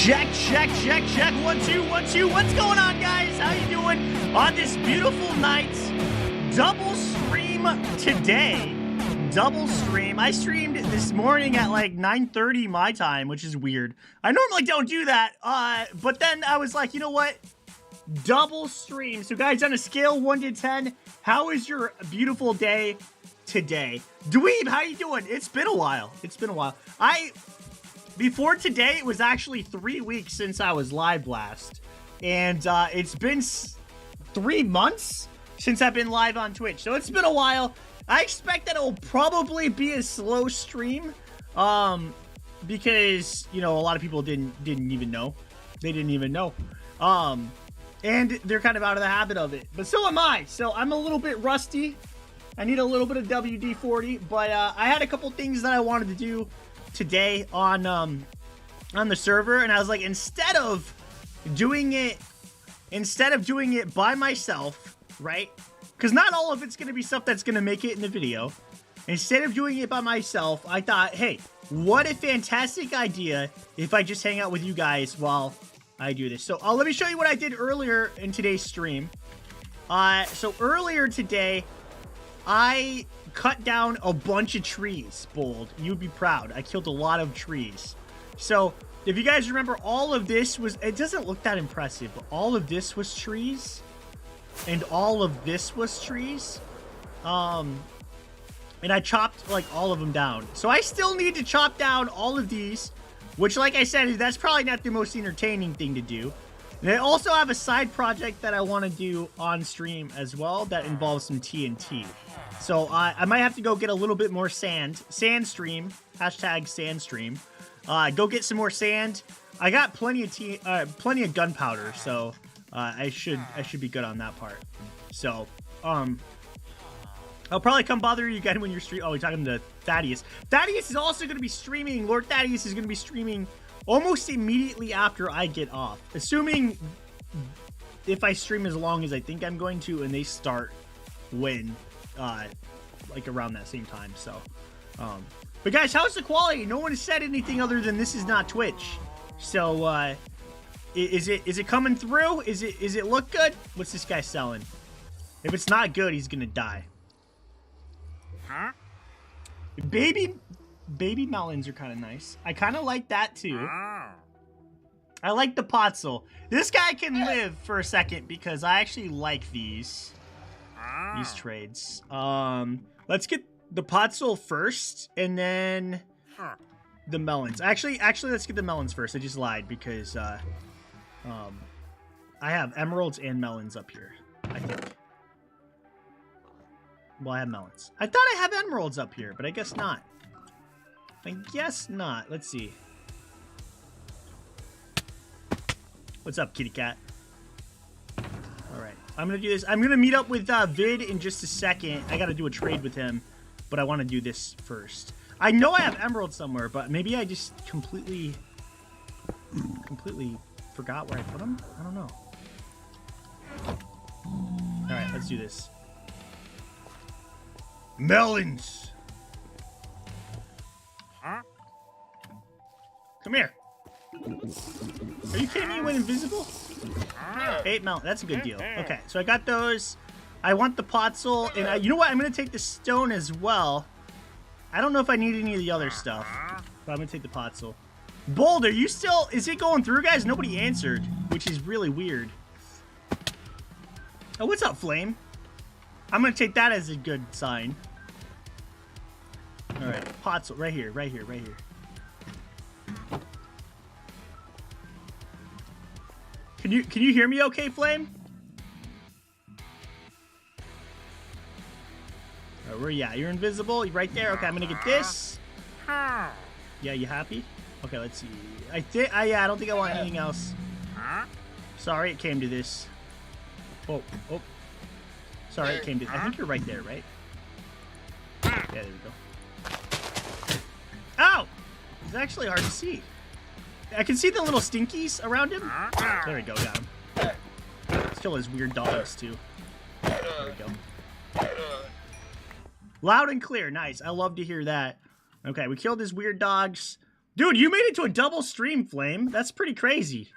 Check, check, check, check. 1, 2, 1, 2. What's going on, guys? How you doing on this beautiful night? Double stream today. Double stream. I streamed this morning at like 9:30 my time, which is weird. I normally don't do that. But then I was like, you know what? Double stream. So guys, on a scale 1 to 10, how is your beautiful day today? Dweeb, how you doing? It's been a while. It's been a while. Before today, it was actually 3 weeks since I was live last. And it's been 3 months since I've been live on Twitch. So it's been a while. I expect that it will probably be a slow stream. Because, you know, a lot of people didn't even know. They didn't even know. And they're kind of out of the habit of it. But so am I. So I'm a little bit rusty. I need a little bit of WD-40. But I had a couple things that I wanted to do today on the server, and I was like, instead of doing it by myself, right? Because not all of it's going to be stuff that's going to make it in the video. Instead of doing it by myself, I thought, hey, what a fantastic idea if I just hang out with you guys while I do this. So let me show you what I did earlier in today's stream. So earlier today, I cut down a bunch of trees. Bold, you'd be proud. I killed a lot of trees. So if you guys remember, all of this was, it doesn't look that impressive, but all of this was trees, and all of this was trees. And I chopped like all of them down. So I still need to chop down all of these, which, like I said, that's probably not the most entertaining thing to do. And I also have a side project that I want to do on stream as well that involves some TNT. So I might have to go get a little bit more sand. Sand stream. Hashtag sand stream. Go get some more sand. I got plenty of gunpowder, so I should be good on that part. So I'll probably come bother you again when you're streaming. Oh, we're talking to Thaddeus. Thaddeus is also going to be streaming. Lord Thaddeus is going to be streaming almost immediately after I get off. Assuming if I stream as long as I think I'm going to, and they start when like around that same time. So but guys, how's the quality? No one has said anything other than this is not Twitch. So is it coming through? Is it look good? What's this guy selling? If it's not good, he's gonna die. Huh? Baby melons are kind of nice. I kind of like that too. I like the potzel. This guy can live for a second because I actually like these trades. Let's get the potzel first, and then the melons. Actually, let's get the melons first. I just lied because I have emeralds and melons up here, I think. Well, I have melons. I thought I have emeralds up here, but I guess not. I guess not. Let's see. What's up, kitty cat? Alright, I'm gonna do this. I'm gonna meet up with Vid in just a second. I gotta do a trade with him, but I want to do this first. I know I have emeralds somewhere, but maybe I just completely forgot where I put them? I don't know. Alright, let's do this. Melons! Come here. Are you kidding me? You went invisible? 8 melons. That's a good deal. Okay, so I got those. I want the potzel, and you know what? I'm going to take the stone as well. I don't know if I need any of the other stuff, but I'm going to take the potzel. Bold, are you still... Is it going through, guys? Nobody answered, which is really weird. Oh, what's up, Flame? I'm going to take that as a good sign. All right, potzel. Right here, right here, right here. Can you hear me okay, Flame? Oh, where you at? You're invisible? You right there? Okay, I'm gonna get this. Yeah, you happy? Okay, let's see. I don't think I want anything else. Sorry it came to this. Oh. Sorry it came to... I think you're right there, right? Yeah, there we go. Ow! It's actually hard to see. I can see the little stinkies around him. There we go, got him. Still has weird dogs, too. There we go. Loud and clear, nice. I love to hear that. Okay, we killed his weird dogs. Dude, you made it to a double stream, Flame. That's pretty crazy.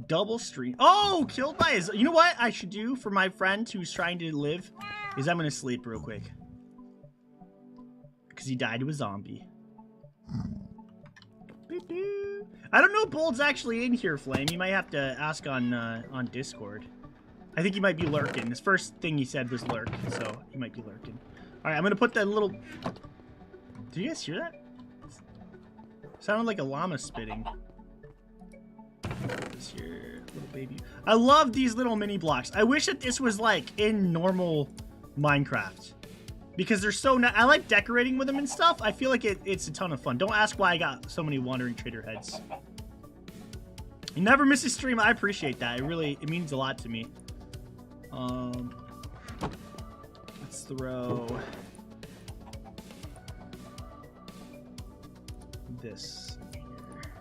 Double stream. Oh, killed by his... You know what I should do for my friend who's trying to live? Is I'm going to sleep real quick. Because he died to a zombie. I don't know if Bold's actually in here, Flame. You might have to ask on Discord. I think he might be lurking. His first thing he said was lurk, so he might be lurking. All right, I'm going to put that little... Do you guys hear that? It sounded like a llama spitting. This here, little baby. I love these little mini blocks. I wish that this was like in normal Minecraft. Because they're so I like decorating with them and stuff. I feel like it's a ton of fun. Don't ask why I got so many wandering trader heads. You never miss a stream. I appreciate that. It means a lot to me. Let's throw this in here.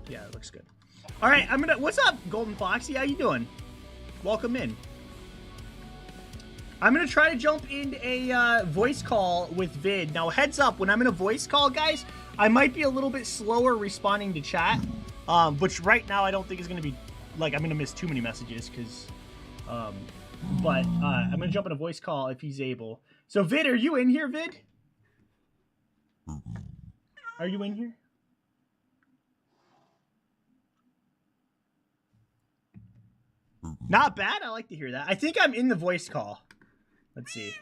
Yeah, it looks good. All right, what's up, Golden Foxy? How you doing? Welcome in. I'm gonna try to jump in a voice call with Vid. Now, heads up, when I'm in a voice call, guys, I might be a little bit slower responding to chat, which right now I don't think is gonna be, like, I'm gonna miss too many messages, because, but I'm gonna jump in a voice call if he's able. So, Vid, are you in here, Vid? Are you in here? Not bad. I like to hear that. I think I'm in the voice call. Let's see.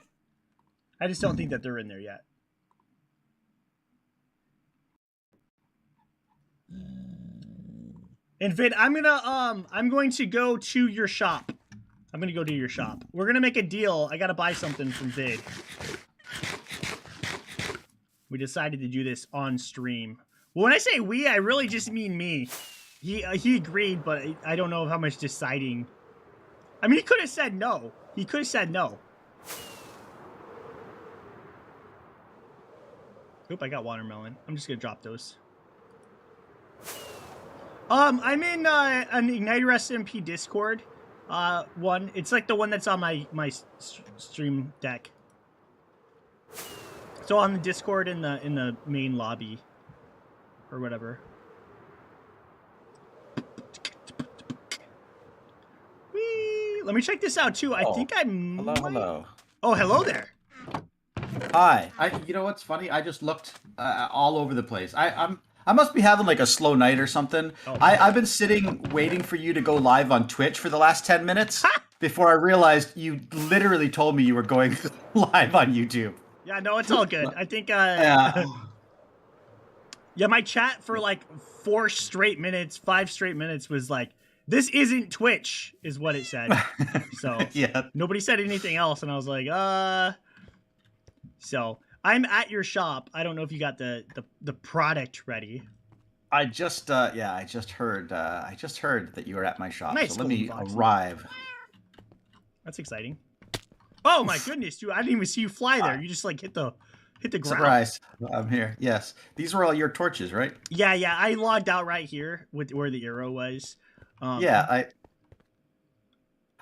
I just don't think that they're in there yet. And Vid, I'm going to go to your shop. I'm gonna go to your shop. We're gonna make a deal. I gotta buy something from Vid. We decided to do this on stream. Well, when I say we, I really just mean me. He agreed, but I don't know how much deciding. I mean, he could have said no. He could have said no. Oop, I got watermelon. I'm just gonna drop those. I'm in an IgnitorSMP Discord. One. It's like the one that's on my stream deck. So on the Discord in the main lobby, or whatever. Whee! Let me check this out too. I think I might... Hello. Oh, hello there. Hi. You know what's funny? I just looked all over the place. I must be having like a slow night or something. Oh, I've been sitting waiting for you to go live on Twitch for the last 10 minutes before I realized you literally told me you were going live on YouTube. Yeah, no, it's all good. I think Yeah. yeah, my chat for like 5 straight minutes was like, this isn't Twitch, is what it said. So yeah. Nobody said anything else, and I was like, So I'm at your shop. I don't know if you got the product ready. I just heard that you were at my shop. Nice, so let me Golden Fox. arrive. That's exciting. Oh my goodness, dude! I didn't even see you fly there. You just like hit the ground. Surprise! I'm here. Yes, these were all your torches, right? Yeah. I logged out right here with where the arrow was. Yeah,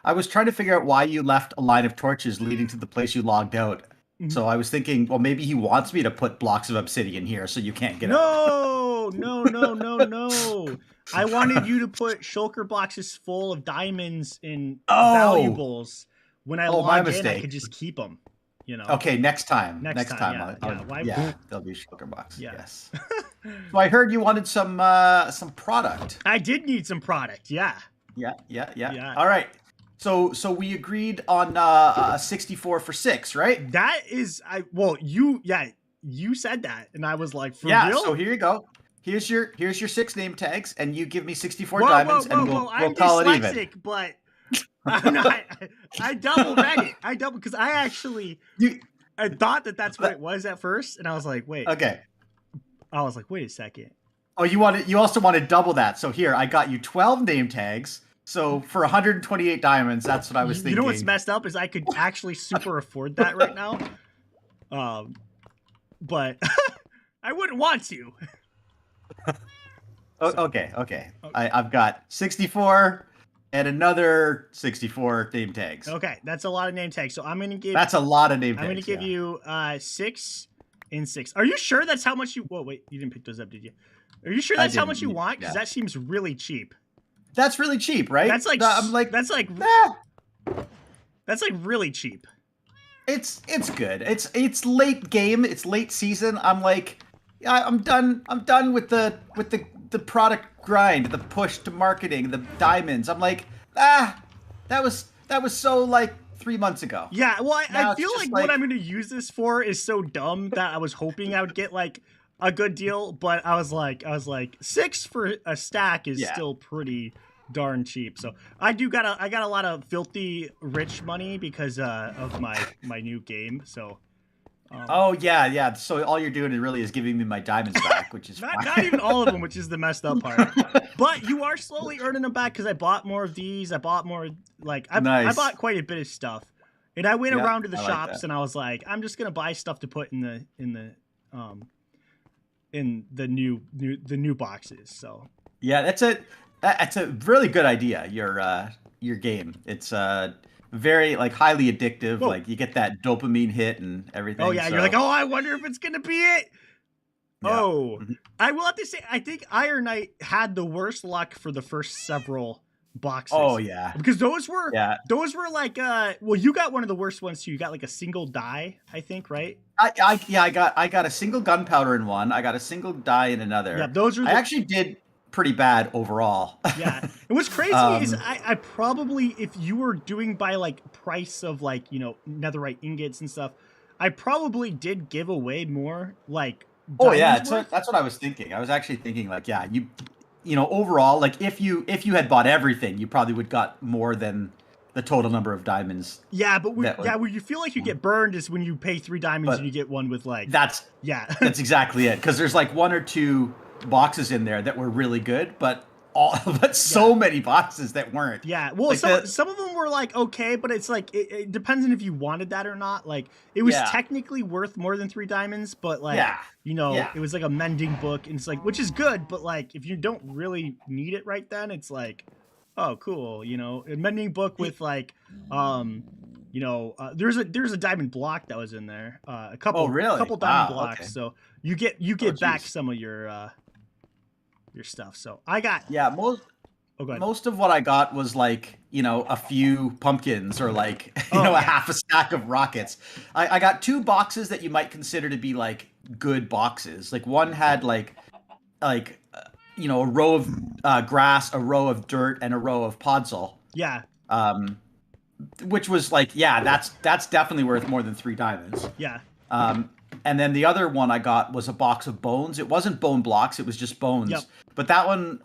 I was trying to figure out why you left a line of torches leading to the place you logged out. Mhm. So I was thinking, well, maybe he wants me to put blocks of obsidian here so you can't get out. No. I wanted you to put shulker boxes full of diamonds and valuables. When I log in, I could just keep them. You know. Okay, next time. Next time, yeah, there'll be shulker box. Yeah. Yes. So I heard you wanted some product. I did need some product. Yeah. Yeah. All right. So we agreed on 64 for 6, right? That is, you said that, and I was like, for real? So here you go. Here's your 6 name tags, and you give me 64 diamonds, and we'll call it even. But I'm not. I double read it. Because I actually I thought that's what it was at first, and I was like, wait. Okay. I was like, wait a second. Oh, you also wanted double that. So here, I got you 12 name tags. So for 128 diamonds, that's what I was thinking. You know what's messed up is I could actually super afford that right now. But I wouldn't want to. Okay. I've got 64, and another 64 name tags. Okay, that's a lot of name tags. So I'm gonna give. That's a lot of name tags. I'm gonna give you 6 and 6. Are you sure that's how much you? Whoa, wait, you didn't pick those up, did you? Are you sure that's how much you want? Because that seems really cheap. That's really cheap, right? That's like I'm like that's like that's like really cheap. It's good. It's late game. It's late season. I'm like, I'm done. I'm done with the product grind, the push to marketing, the diamonds. I'm like, that was so like 3 months ago. Yeah, well, I feel like what I'm going to use this for is so dumb that I was hoping I would get like a good deal, but I was like 6 for a stack is still pretty darn cheap. So I got a lot of filthy rich money because of my new game. So oh yeah. So all you're doing really is giving me my diamonds back, which is not even all of them, which is the messed up part. But you are slowly earning them back because I bought more of these. I bought more I bought quite a bit of stuff, and I went around to the shops and I was like, I'm just gonna buy stuff to put in the new boxes. So yeah, that's a really good idea. Your game. It's very like highly addictive. Whoa. Like you get that dopamine hit and everything. Oh yeah, so. You're like, oh, I wonder if it's gonna be it. Yeah. Oh, I will have to say, I think Iron Knight had the worst luck for the first several boxes. Oh yeah, because those were like well, you got one of the worst ones too. You got like a single die, I think, right? I got a single gunpowder in one. I got a single die in another. Yeah, those are. I actually did pretty bad overall. Yeah, and what's crazy is I probably, if you were doing by like price of like, you know, netherite ingots and stuff, I probably did give away more like. Oh yeah, that's what I was thinking. I was actually thinking like, yeah, you know, overall, like if you had bought everything, you probably would got more than the total number of diamonds. Yeah, but where you feel like you get burned is when you pay 3 diamonds and you get one with like. That's exactly it. Because there's like 1 or 2 boxes in there that were really good, but so many boxes that weren't. Yeah, well, like some of them were like okay, but it's like it depends on if you wanted that or not. Like it was technically worth more than 3 diamonds, but like you know, it was like a mending book, and it's like, which is good, but like if you don't really need it right then, it's like, oh cool, you know, a mending book with like you know, there's a diamond block that was in there, a couple diamond blocks, okay. So you get back some of your stuff. So I got most of what I got was like, you know, a few pumpkins or like a half a stack of rockets. I got 2 boxes that you might consider to be like good boxes. Like one had like you know, a row of grass, a row of dirt, and a row of podzol. Yeah. Which was like, yeah, that's definitely worth more than 3 diamonds. Yeah. And then the other one I got was a box of bones. It wasn't bone blocks; it was just bones. Yep. But that one,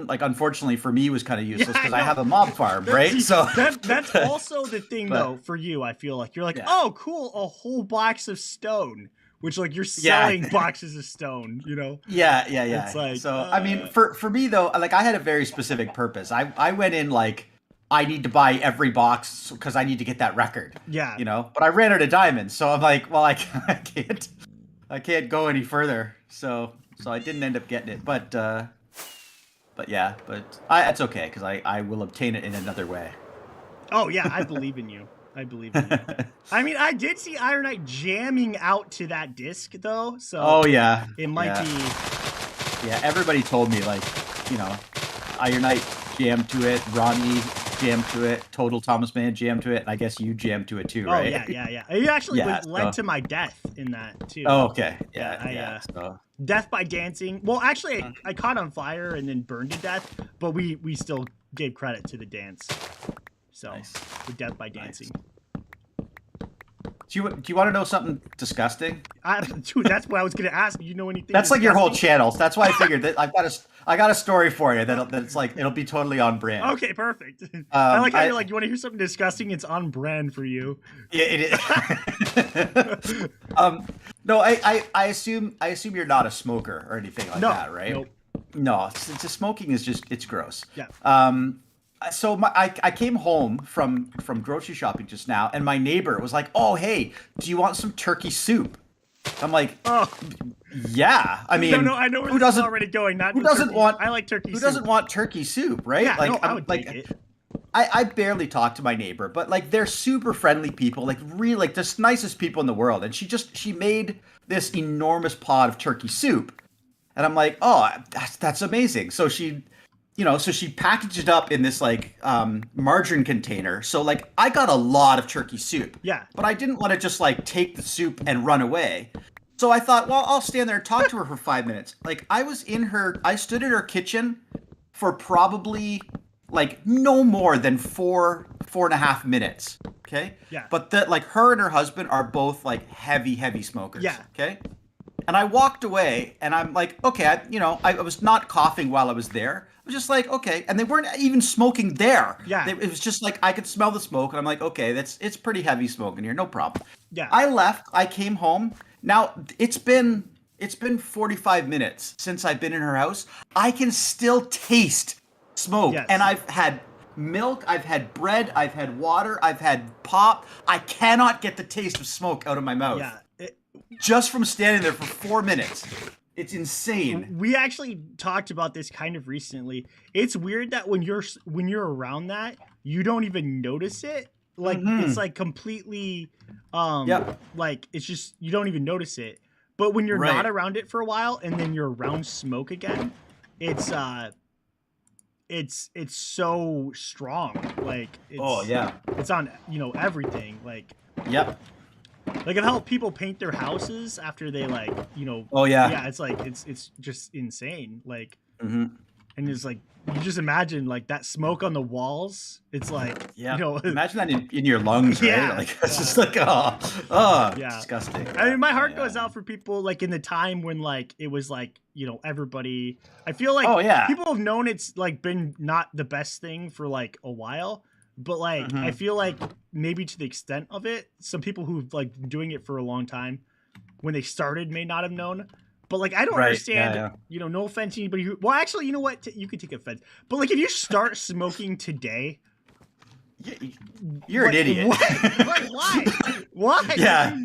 like, unfortunately for me, was kind of useless because I have a mob farm, right? So that's also the thing, though. For you, I feel like you're like, oh, cool, a whole box of stone, which like you're selling boxes of stone, you know? Yeah. It's like, so I mean, for me though, like I had a very specific purpose. I went in like, I need to buy every box because I need to get that record. Yeah. You know, but I ran out of diamonds, so I'm like, well, I can't go any further. So I didn't end up getting it, but it's okay because I will obtain it in another way. Oh yeah, I believe in you. I believe in you. I mean, I did see Iron Knight jamming out to that disc though, so. Oh yeah. It might be. Yeah, everybody told me like, you know, Iron Knight jammed to it, Ronnie jammed to it, Total Thomas Man jammed to it, and I guess you jammed to it too, right? Oh yeah. It actually led to my death in that too. Oh okay. Yeah. Death by dancing. Well, actually, I caught on fire and then burned to death, but we still gave credit to the dance. So the death by dancing. Nice. Do you want to know something disgusting? Dude, that's what I was going to ask. You know anything? That's disgusting? Like your whole channel. So that's why I figured that I got a story for you that's like it'll be totally on brand. Okay, perfect. I like how you're like, you want to hear something disgusting? It's on brand for you. Yeah, it is. No, I assume you're not a smoker or anything like that, right? Nope. No, smoking is it's gross. Yeah. So I came home from grocery shopping just now, and my neighbor was like, "Oh, hey, do you want some turkey soup?" I'm like, "Oh, yeah." I mean, no, I know where this is already going. Not who doesn't turkey. want? I like turkey. Who doesn't want turkey soup, right? Yeah, like, I would take it. I barely talk to my neighbor, but like they're super friendly people, like really like just nicest people in the world. And she made this enormous pot of turkey soup. And I'm like, oh, that's amazing. So she packaged it up in this like margarine container. So like I got a lot of turkey soup. Yeah. But I didn't want to just like take the soup and run away. So I thought, well, I'll stand there and talk to her for 5 minutes. Like I stood in her kitchen for probably like no more than 4.5 minutes. Okay. Yeah. But like her and her husband are both like heavy smokers. Yeah. Okay. And I walked away and I'm like, okay, I was not coughing while I was there. I was just like, okay. And they weren't even smoking there. Yeah. It was just like, I could smell the smoke. And I'm like, okay, it's pretty heavy smoke in here. No problem. Yeah. I left. I came home. Now it's been 45 minutes since I've been in her house. I can still taste smoke. Yes. And I've had milk, I've had bread, I've had water, I've had pop. I cannot get the taste of smoke out of my mouth. Yeah. Just from standing there for 4 minutes. It's insane. We actually talked about this kind of recently. It's weird that when you're around that, you don't even notice it. Like it's like completely like it's just you don't even notice it. But when you're not around it for a while and then you're around smoke again, it's so strong. Like it's on, everything. Like like I've helped people paint their houses after they it's like it's just insane. Like and it's like you just imagine like that smoke on the walls. It's like imagine that in your lungs, right? Yeah. Like it's just like disgusting. I mean, my heart goes out for people like in the time when like it was like everybody. I feel like people have known it's like been not the best thing for like a while. But like I feel like maybe to the extent of it, some people who've like been doing it for a long time, when they started, may not have known. But like I don't understand. No offense to anybody who. Well, actually, you know what? You could take offense. But like if you start smoking today, you're an idiot. Why? Why? Yeah.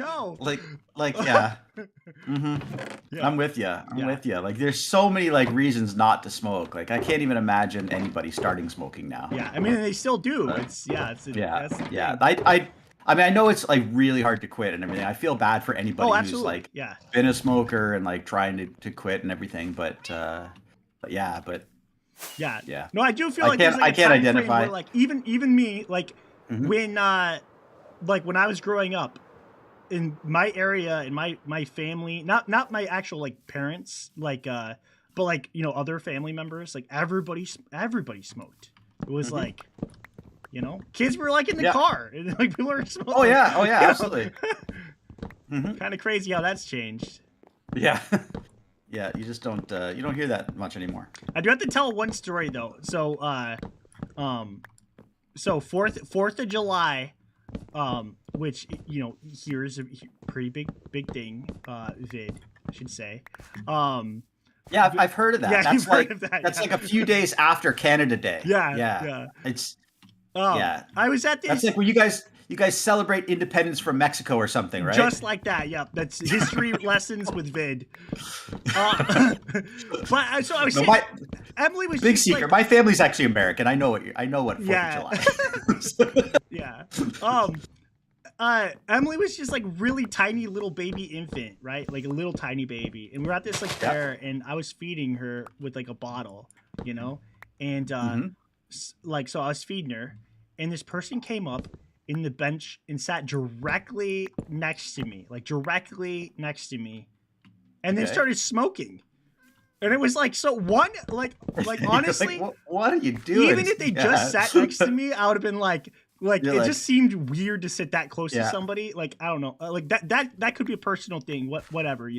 Yeah. I'm with you. I'm with you. Like, there's so many like reasons not to smoke. Like, I can't even imagine anybody starting smoking now. Yeah, I mean, they still do. I mean, I know it's like really hard to quit and everything. I feel bad for anybody who's like been a smoker and like trying to quit and everything. But yeah. No, I do feel like I can't identify. Where, like even me, like when when I was growing up in my area, in my family, not my actual like parents, like but like other family members, like everybody smoked. It was like kids were like in the car and like people were smoking. Oh yeah, absolutely. Kind of crazy how that's changed. Yeah. Yeah, you just don't hear that much anymore. I do have to tell one story though. So so 4th of July, which here is a pretty big thing, vid, I should say. Yeah, I've heard of that. Yeah, that's like heard of that, that's like a few days after Canada Day. Yeah. It's I was at this. That's like when you guys celebrate independence from Mexico or something, right? Just like that. Yep. That's history lessons with vid. But so I was saying, Emily was big just secret. like, My family's actually American. I know what 4th of July. Yeah. Emily was just like really tiny little baby infant, right? Like a little tiny baby. And we're at this like fair and I was feeding her with like a bottle, and so I was feeding her and this person came up in the bench and sat directly next to me, and then started smoking. And it was like, so one, like honestly, like, what are you doing? Even if they just sat next to me, I would have been like it just seemed weird to sit that close to somebody. Like, I don't know, like that could be a personal thing, whatever.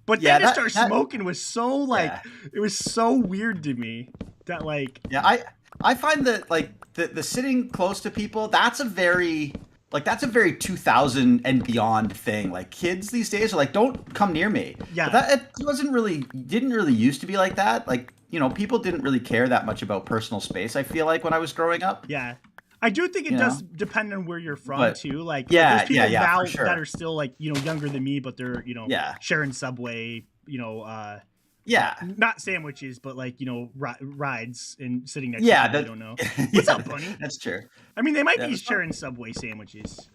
But then to start smoking was so like, it was so weird to me that like, I find that like the sitting close to people, that's a very 2000 and beyond thing. Like kids these days are like, don't come near me. Yeah. But didn't really used to be like that. Like, people didn't really care that much about personal space, I feel like, when I was growing up. Yeah. I do think it does depend on where you're from too. Like there's people now for sure. that are still like, younger than me, but they're, sharing Subway, Yeah. Not sandwiches, but like, you know, rides and sitting next to Yeah. people That, they don't know. yeah, What's up, Bunny? That's true. I mean, they might Yeah, be it's not- sharing Subway sandwiches.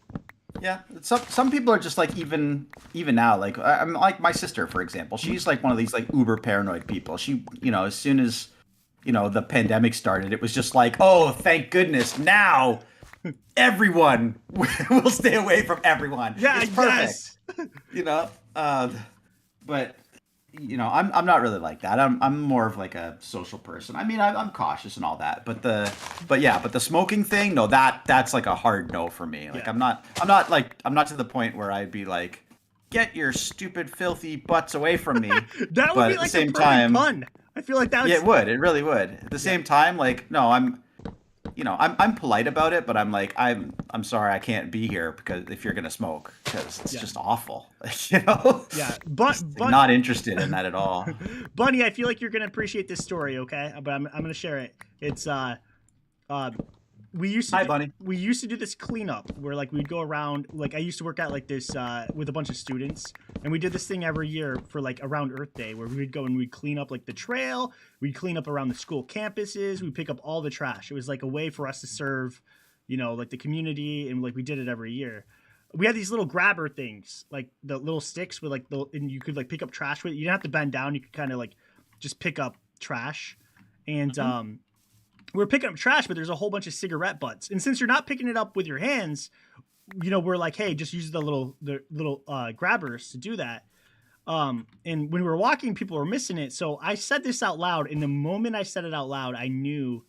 Yeah, some people are just like even now. Like I'm like my sister, for example. She's like one of these like uber paranoid people. She, as soon as the pandemic started, it was just like, oh, thank goodness, now everyone will stay away from everyone. Yeah, it's perfect. yes. But I'm not really like that. I'm more of like a social person. I mean, I'm cautious and all that. But the smoking thing, no, that's like a hard no for me. Like Yeah. I'm not to the point where I'd be like, get your stupid filthy butts away from me. That would But be at like the a same perfect time, pun. I feel like that was... yeah, it would. It really would. At the same time, like, no, I'm polite about it, but I'm like, I'm sorry, I can't be here because if you're gonna smoke, because it's just awful, Yeah, but not interested in that at all. Bunny, I feel like you're gonna appreciate this story, okay? But I'm gonna share it. It's we used to Hi, Bunny. we used to do this cleanup where like we'd go around, like I used to work out like this with a bunch of students, and we did this thing every year for like around Earth Day where we'd go and we'd clean up like the trail, we'd clean up around the school campuses, we'd pick up all the trash. It was like a way for us to serve, like the community, and like we did it every year. We had these little grabber things, like the little sticks with like and you could like pick up trash with it. You didn't have to bend down, you could kind of like just pick up trash. And we're picking up trash, but there's a whole bunch of cigarette butts. And since you're not picking it up with your hands, we're like, hey, just use the little grabbers to do that. And when we were walking, people were missing it. So I said this out loud, and the moment I said it out loud, I knew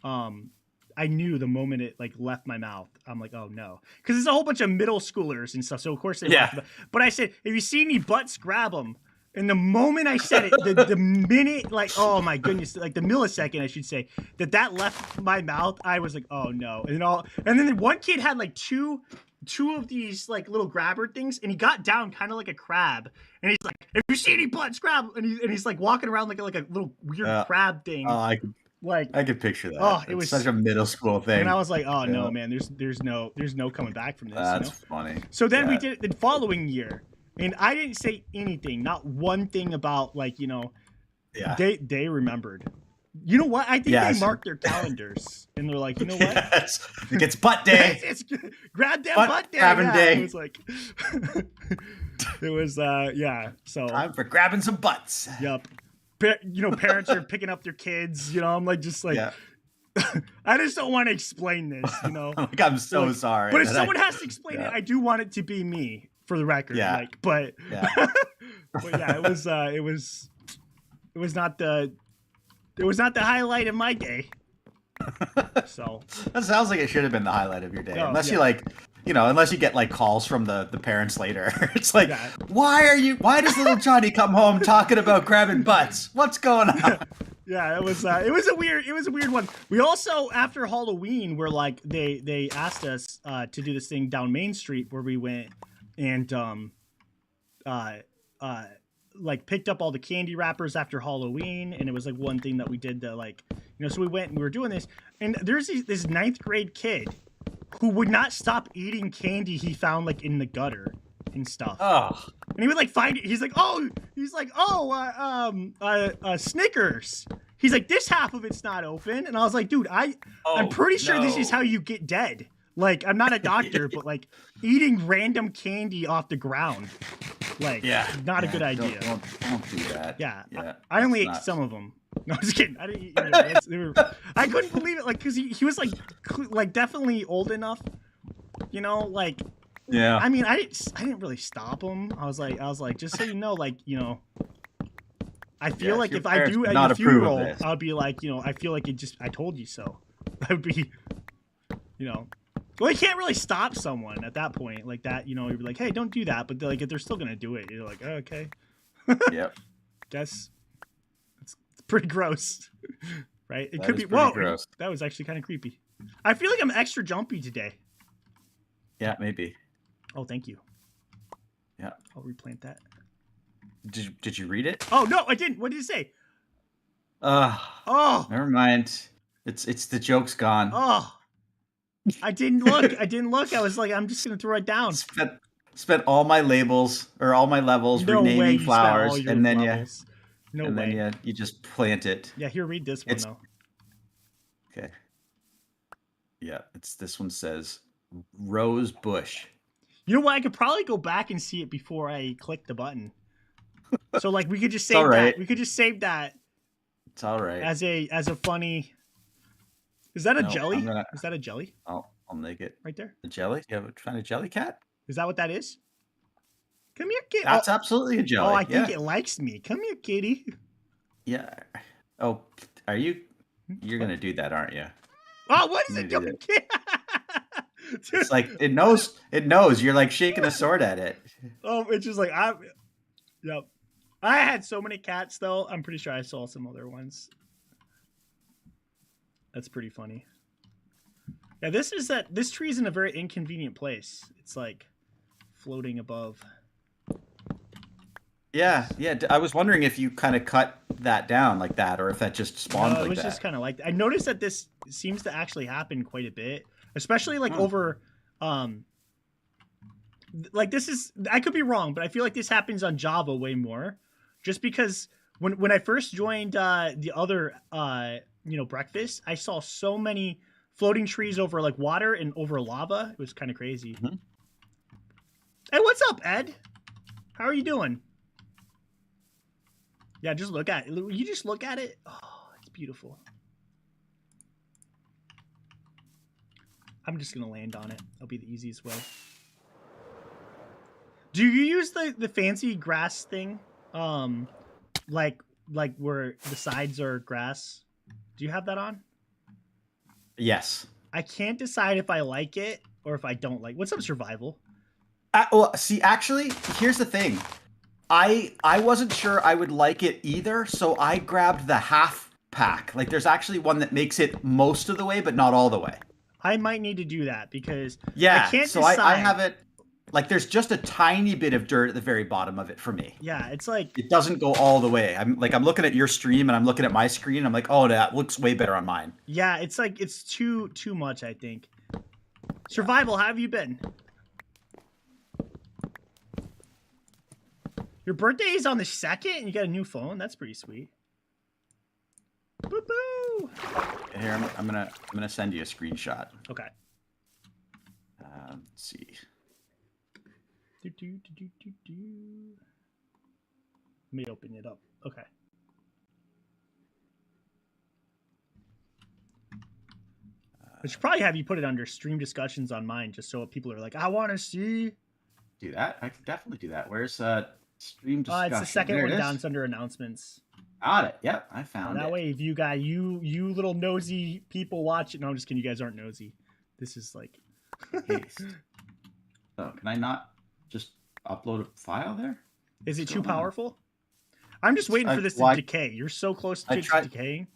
the moment it like left my mouth. I'm like, oh no, because there's a whole bunch of middle schoolers and stuff. So of course they laughed. But I said, if you see any butts, grab them. And the moment I said it, the minute, like, oh my goodness, like the millisecond, I should say, that left my mouth, I was like, oh no. And then one kid had like two of these like little grabber things, and he got down kind of like a crab, and he's like, if you see any butts, grab. And he's like walking around like a little weird crab thing. Oh, I could picture that. Oh, it was such a middle school thing. And I was like, oh no, man, there's no coming back from this. That's funny. So then we did it the following year. And I didn't say anything, not one thing about like, they remembered. You know what? I think they marked their calendars and they're like, you know what? Yes. It's butt day. it's grab that butt day. Grabbing day. It was like, it was, So time for grabbing some butts. Yep. Parents are picking up their kids, I'm like, just like, I just don't want to explain this, Like, I'm so sorry. But if someone has to explain it, I do want it to be me. For the record, but it was not the highlight of my day. So that sounds like it should have been the highlight of your day, unless you like, unless you get like calls from the parents later. It's like, why does little Johnny come home talking about grabbing butts? What's going on? Yeah, it was a weird one. We also, after Halloween, were like they asked us to do this thing down Main Street where we went and like picked up all the candy wrappers after Halloween, and it was like one thing that we did to like, so we went and we were doing this, and there's this 9th grade kid who would not stop eating candy he found like in the gutter and stuff. Oh. And he would like find it. He's like, Snickers. He's like, this half of it's not open, and I was like, dude, I'm pretty sure this is how you get dead. Like, I'm not a doctor, but like eating random candy off the ground, like, not a good idea. Don't do that. Yeah. I only ate some of them. No, I was kidding. I didn't eat any of them. I couldn't believe it, like, because he was like definitely old enough, like. Yeah. I mean, I didn't really stop him. I was like, just so you know, like, I feel like if I do at the funeral, I'll be like, I feel like I told you so. That would be, Well, you can't really stop someone at that point like that. You'd be like, hey, don't do that. But like, if they're still going to do it, you're like, oh, okay. Yep. Guess it's pretty gross, right? It that could be. Whoa, gross. That was actually kind of creepy. I feel like I'm extra jumpy today. Yeah, maybe. Oh, thank you. Yeah. I'll replant that. Did you read it? Oh, no, I didn't. What did it say? Never mind. It's the joke's gone. Oh. I didn't look. I was like, I'm just gonna throw it down. Spent all my labels or all my levels renaming flowers, and then levels. No and way. then you just plant it. Yeah, here, read this one, though. Okay. Yeah, this one says rose bush. You know what? I could probably go back and see it before I click the button. So like we could just It's all save right. that. We could just save that It's all right. as a funny. Is that a No, jelly? I'm gonna- Is that a jelly I'll make it right there? a jelly. You have find a jelly cat? Is that what that is? Come here, kitty. That's absolutely a jelly. Oh, I think yeah. it likes me. Come here, kitty. Yeah. Oh, are you? You're gonna do that, aren't you? Oh, what is I'm it gonna do doing? Dude. It's like it knows. It knows. You're like shaking a sword at it. Oh, it's just like Yep. I had so many cats though. I'm pretty sure I saw some other ones. That's pretty funny. Yeah, this tree is in a very inconvenient place. It's like floating above. Yeah. I was wondering if you kind of cut that down like that, or if that just spawned No, it like was that. just kind of like that. I noticed that this seems to actually happen quite a bit, especially like over like this is, I could be wrong, but I feel like this happens on Java way more, just because when I first joined the other breakfast, I saw so many floating trees over like water and over lava. It was kind of crazy. Mm-hmm. Hey, what's up, Ed? How are you doing? Yeah, just look at it. You just look at it. Oh, it's beautiful. I'm just gonna land on it. That'll be the easiest way. Do you use the fancy grass thing? Like where the sides are grass? Do you have that on? Yes. I can't decide if I like it or if I don't like. What's up, survival? Well, see, actually, here's the thing. I wasn't sure I would like it either, so I grabbed the half pack. Like, there's actually one that makes it most of the way, but not all the way. I might need to do that because Yeah, I can't so decide. I have it. Like, there's just a tiny bit of dirt at the very bottom of it for me. Yeah, it's like It doesn't go all the way. I'm looking at your stream and I'm looking at my screen. I'm like, oh, that looks way better on mine. yeah, it's like it's too much. I think. Survival, how have you been? Your birthday is on the 2nd, and you got a new phone. That's pretty sweet. Boo boo. Here, I'm gonna send you a screenshot. Okay. Let's see. Let me open it up. Okay. I should probably have you put it under stream discussions on mine, just so people are like, I want to see. Do that. I can definitely do that. Where's stream discussion? It's the second There one it is. down. It's under announcements. Got it. Yep, I found That it. way, if you guys, you little nosy people watch it. No, I'm just kidding. You guys aren't nosy. This is like. Paste. So can I not just upload a file there? Is it What's too going on? powerful? I'm just waiting for this to decay. You're so close to decaying.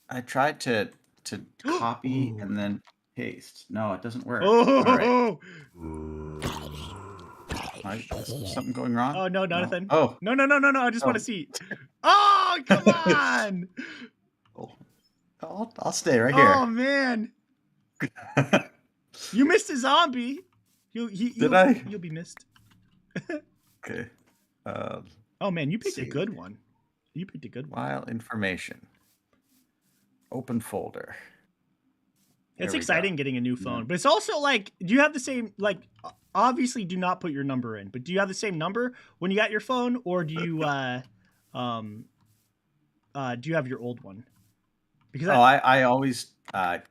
I tried to copy and then paste. No, it doesn't work. Oh, All right. Is something going wrong? oh no, nothing. Oh, No. I just want to see. Oh, come on. I'll stay right here. Oh man, you missed a zombie. Did I? You'll be missed. Okay. Oh man, you picked a see. good one. You picked a good one. File information. Open folder. There It's we exciting go. getting a new phone, but it's also like, do you have the same, like, obviously do not put your number in, but do you have the same number when you got your phone, or do you do you have your old one? Because I always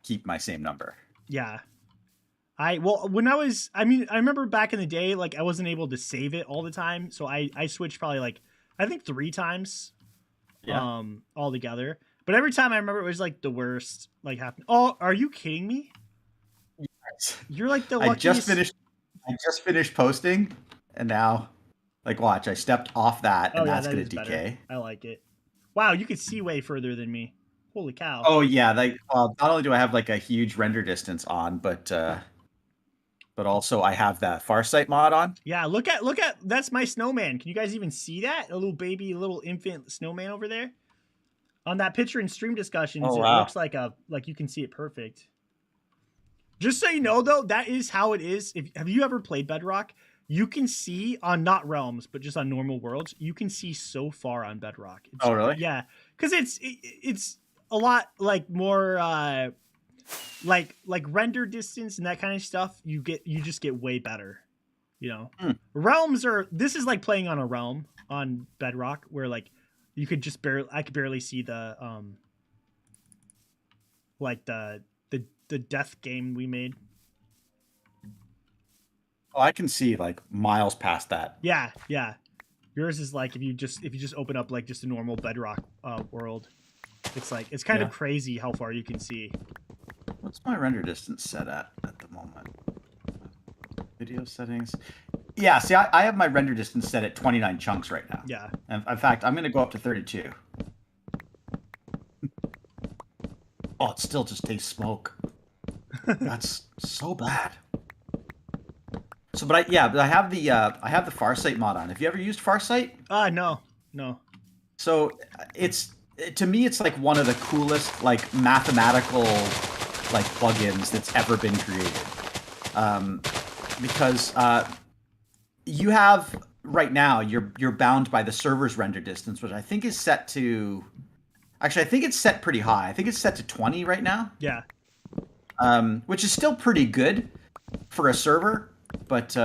keep my same number. yeah. I remember back in the day, like I wasn't able to save it all the time, so I switched probably like I think 3 times, all together. But every time I remember it was like the worst, like happened. Oh, are you kidding me? Yes. You're like the I luckiest. just finished posting, and now, like, watch. I stepped off that, and that's that gonna is better. decay. I like it. Wow, you could see way further than me. Holy cow! Oh yeah, not only do I have like a huge render distance on, but also I have that Farsight mod on. Yeah, look at that's my snowman. Can you guys even see that? A little baby, little infant snowman over there. On that picture in stream discussions, Oh, it wow. looks like you can see it perfect. Just so you know, though, that is how it is. Have you ever played Bedrock? you can see on not realms, but just on normal worlds, you can see so far on Bedrock. It's, Oh, really? Yeah, because it's a lot like more like render distance and that kind of stuff. You just get way better. You know, realms are this is like playing on a realm on Bedrock where like you could just I could barely see the like the death game we made. Oh, I can see like miles past that. Yeah. Yours is like if you just open up like just a normal Bedrock world, it's kind of crazy how far you can see. What's my render distance set at the moment? Video settings. Yeah, see, I have my render distance set at 29 chunks right now. Yeah. And in fact, I'm going to go up to 32. Oh, it still just tastes smoke. That's so bad. So, but I have the Farsight mod on. Have you ever used Farsight? No. So to me, it's like one of the coolest like mathematical like plugins that's ever been created. Because you have right now you're bound by the server's render distance, which I think is set to. Actually, I think it's set pretty high. I think it's set to 20 right now. Yeah. Which is still pretty good for a server, but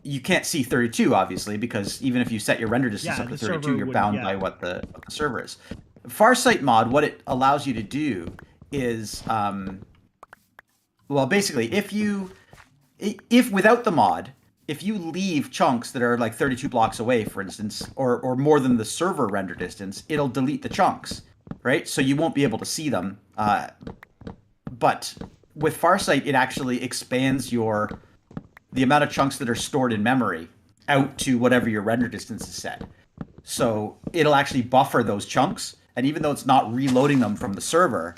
you can't see 32 obviously because even if you set your render distance up to 32, you're bound by what the server is. Farsight mod, what it allows you to do is, well, basically, if without the mod, if you leave chunks that are like 32 blocks away, for instance, or more than the server render distance, it'll delete the chunks, right? So you won't be able to see them. But with Farsight, it actually expands the amount of chunks that are stored in memory out to whatever your render distance is set. So it'll actually buffer those chunks, and even though it's not reloading them from the server,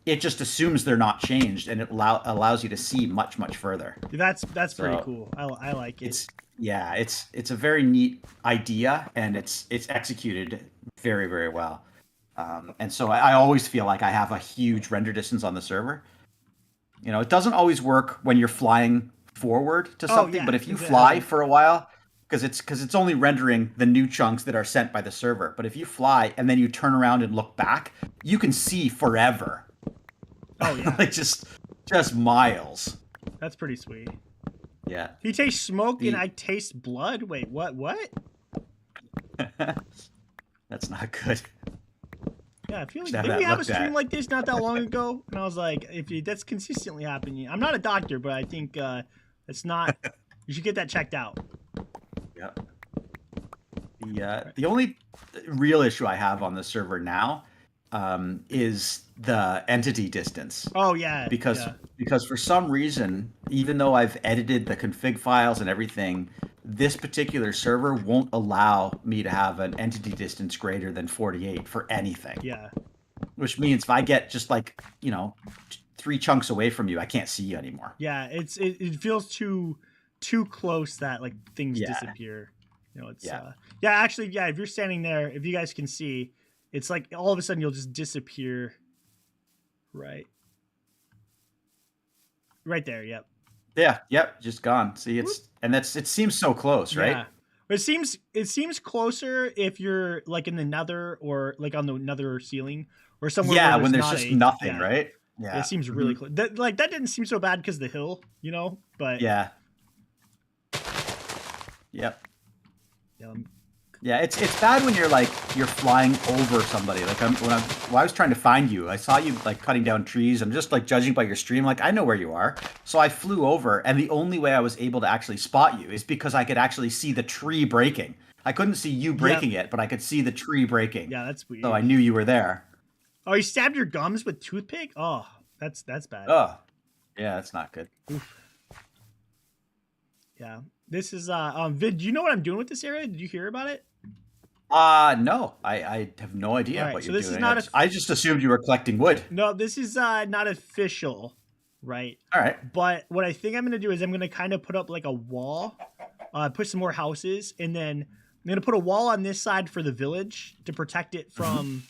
it just assumes they're not changed, and it allows you to see much further. That's pretty cool. I like it. It's a very neat idea, and it's executed very, very well. And so I always feel like I have a huge render distance on the server. You know, it doesn't always work when you're flying forward to something, but if you fly for a while, because it's only rendering the new chunks that are sent by the server. But if you fly and then you turn around and look back, you can see forever. Oh yeah, like just miles. That's pretty sweet. Yeah. He tastes smoke and I taste blood. Wait, what? That's not good. Yeah, I feel like didn't we have a stream like this not that long ago? And I was like, if that's consistently happening, I'm not a doctor, but I think it's not. You should get that checked out. Yeah. The only real issue I have on the server now is the entity distance. Oh yeah. Because for some reason, even though I've edited the config files and everything, this particular server won't allow me to have an entity distance greater than 48 for anything. Yeah. Which means if I get just like, 3 chunks away from you, I can't see you anymore. Yeah, it feels too close that like things disappear. It's actually, if you're standing there, if you guys can see, it's like all of a sudden you'll just disappear. Right there. Yep. Yeah. Yep. Just gone. See, it seems so close, right? Yeah. It seems closer if you're like in the nether or like on the nether ceiling or somewhere. Yeah, when there's just nothing, right? Yeah. It seems really close. That didn't seem so bad because of the hill, but yeah. Yep. Yeah, it's bad when you're flying over somebody. Like when I was trying to find you, I saw you like cutting down trees. I'm just like judging by your stream, like I know where you are. So I flew over, and the only way I was able to actually spot you is because I could actually see the tree breaking. I couldn't see you breaking it, but I could see the tree breaking. Yeah, that's weird. So I knew you were there. Oh, you stabbed your gums with toothpick? Oh, that's bad. Oh, yeah, that's not good. Oof. Yeah, this is Vid. Do you know what I'm doing with this area? Did you hear about it? No, I have no idea what you're doing. I just assumed you were collecting wood. No, this is not official, right? All right. But what I think I'm going to do is I'm going to kind of put up like a wall, put some more houses, and then I'm going to put a wall on this side for the village to protect it from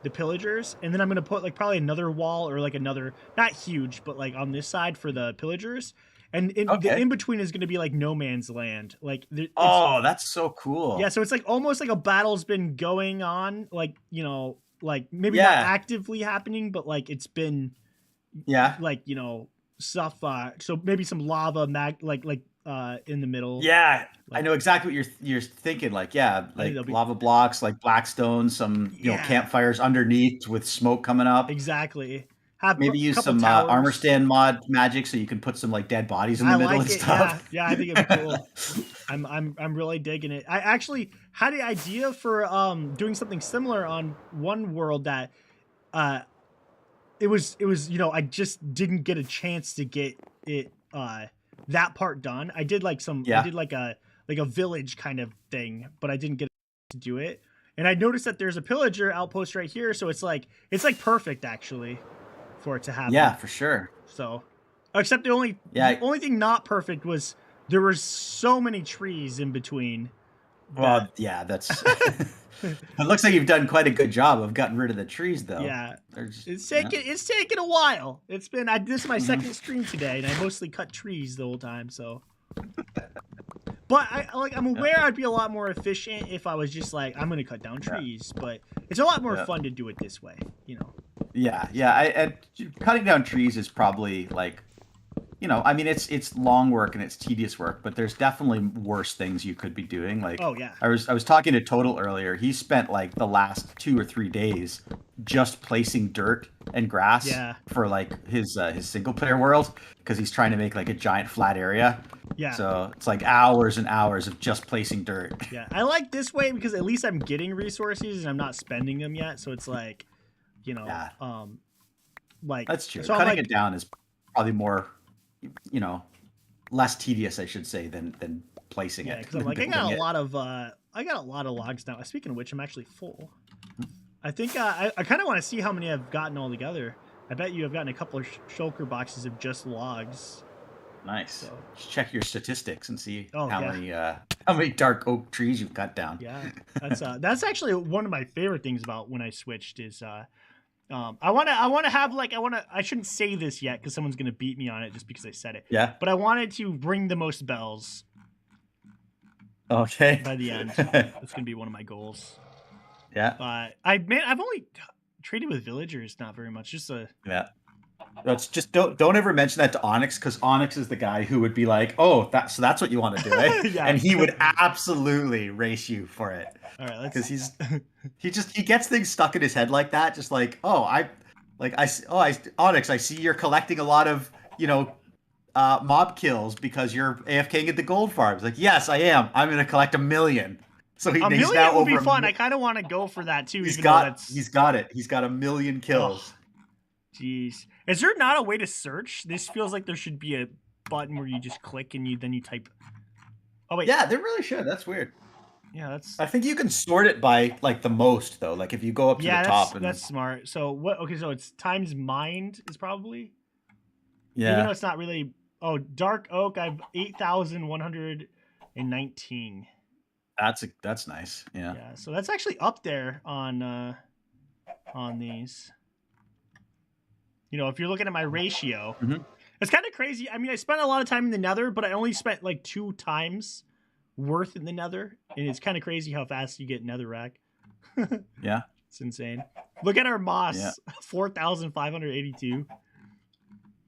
the pillagers. And then I'm going to put like probably another wall or like another, not huge, but like on this side for the pillagers. and the Okay. in between is going to be like no man's land. Like it's Oh, that's so cool. yeah, so it's like almost like a battle's been going on, like like maybe not Yeah. actively happening, but like it's been Yeah. like stuff. So maybe some lava in the middle. Yeah. I Like know exactly what you're thinking. Like, yeah, I think like that'll be lava blocks, like blackstone, some yeah, campfires underneath with smoke coming up. exactly. Have a Maybe use couple some armor towers. stand mod magic so you can put some like dead bodies in the I middle like and it. Yeah, stuff. yeah. I think it'd be cool. I'm really digging it. I actually had the idea for doing something similar on one world that uh it was I just didn't get a chance to get it that part done. I did like I Yeah. did like a village kind of thing, but I didn't get to do it. And I noticed that there's a pillager outpost right here, so it's like perfect actually for it to happen. Yeah, for sure. So, except the only thing not perfect was there were so many trees in between. Well, yeah, that's. It looks like you've done quite a good job of getting rid of the trees, though. Yeah, Just, it's taken a while. It's been this is my Mhm. second stream today, and I mostly cut trees the whole time. So, but I'm aware I'd be a lot more efficient if I was just like I'm gonna cut down trees. But it's a lot more fun to do it this way, Yeah, yeah. And cutting down trees is probably like, I mean, it's long work and it's tedious work, but there's definitely worse things you could be doing. Like, Oh yeah. I was talking to Total earlier. He spent like the last 2 or 3 days just placing dirt and grass for like his single player world because he's trying to make like a giant flat area. Yeah. So it's like hours and hours of just placing dirt. Yeah, I like this way because at least I'm getting resources and I'm not spending them yet. So it's like, like That's true. So Cutting it down is probably more, less tedious, I should say, than placing it. Because I'm like, I got a lot of logs now. Speaking of which, I'm actually full. I think I kind of want to see how many I've gotten all together. I bet you have gotten a couple of shulker boxes of just logs. Nice. So. Just check your statistics and see how many dark oak trees you've cut down. Yeah, that's actually one of my favorite things about when I switched is I shouldn't say this yet because someone's gonna beat me on it just because I said it. Yeah. But I wanted to bring the most bells. Okay. By the end, that's gonna be one of my goals. Yeah. I've only traded with villagers not very much. Yeah. That's just don't ever mention that to Onyx because Onyx is the guy who would be like, oh, that's what you want to do, eh? Yeah. And he would absolutely race you for it. All right, because he gets things stuck in his head like that, just like Onyx, I see you're collecting a lot of mob kills because you're AFKing at the gold farms. Like, yes, I am. I'm gonna collect 1 million. So a million would be fun. I kind of want to go for that too. He's got it. He's got 1 million kills. Jeez, is there not a way to search? This feels like there should be a button where you just click and then you type. Oh wait. Yeah, there really should. That's weird. Yeah, I think you can sort it by like the most though. Like if you go up to the top. That's smart. So what? Okay, so it's times mined is probably. Yeah. Even though it's not really. Oh, dark oak. I've 8,119. That's nice. Yeah. Yeah. So that's actually up there on these. If you're looking at my ratio, it's kind of crazy. I mean, I spent a lot of time in the Nether, but I only spent like 2 times worth in the Nether, and it's kind of crazy how fast you get Netherrack. Yeah. It's insane. Look at our moss, 4,582.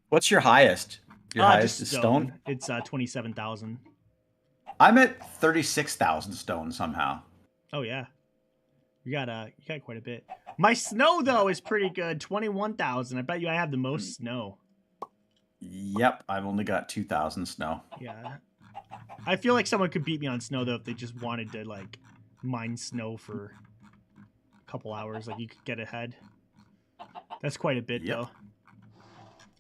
What's your highest? Your highest just is stone? It's 27,000. I'm at 36,000 stone somehow. Oh yeah. You got quite a bit. My snow though is pretty good. 21,000. I bet you I have the most snow. Yep, I've only got 2,000 snow. Yeah. I feel like someone could beat me on snow though if they just wanted to like mine snow for a couple hours. Like you could get ahead. That's quite a bit though.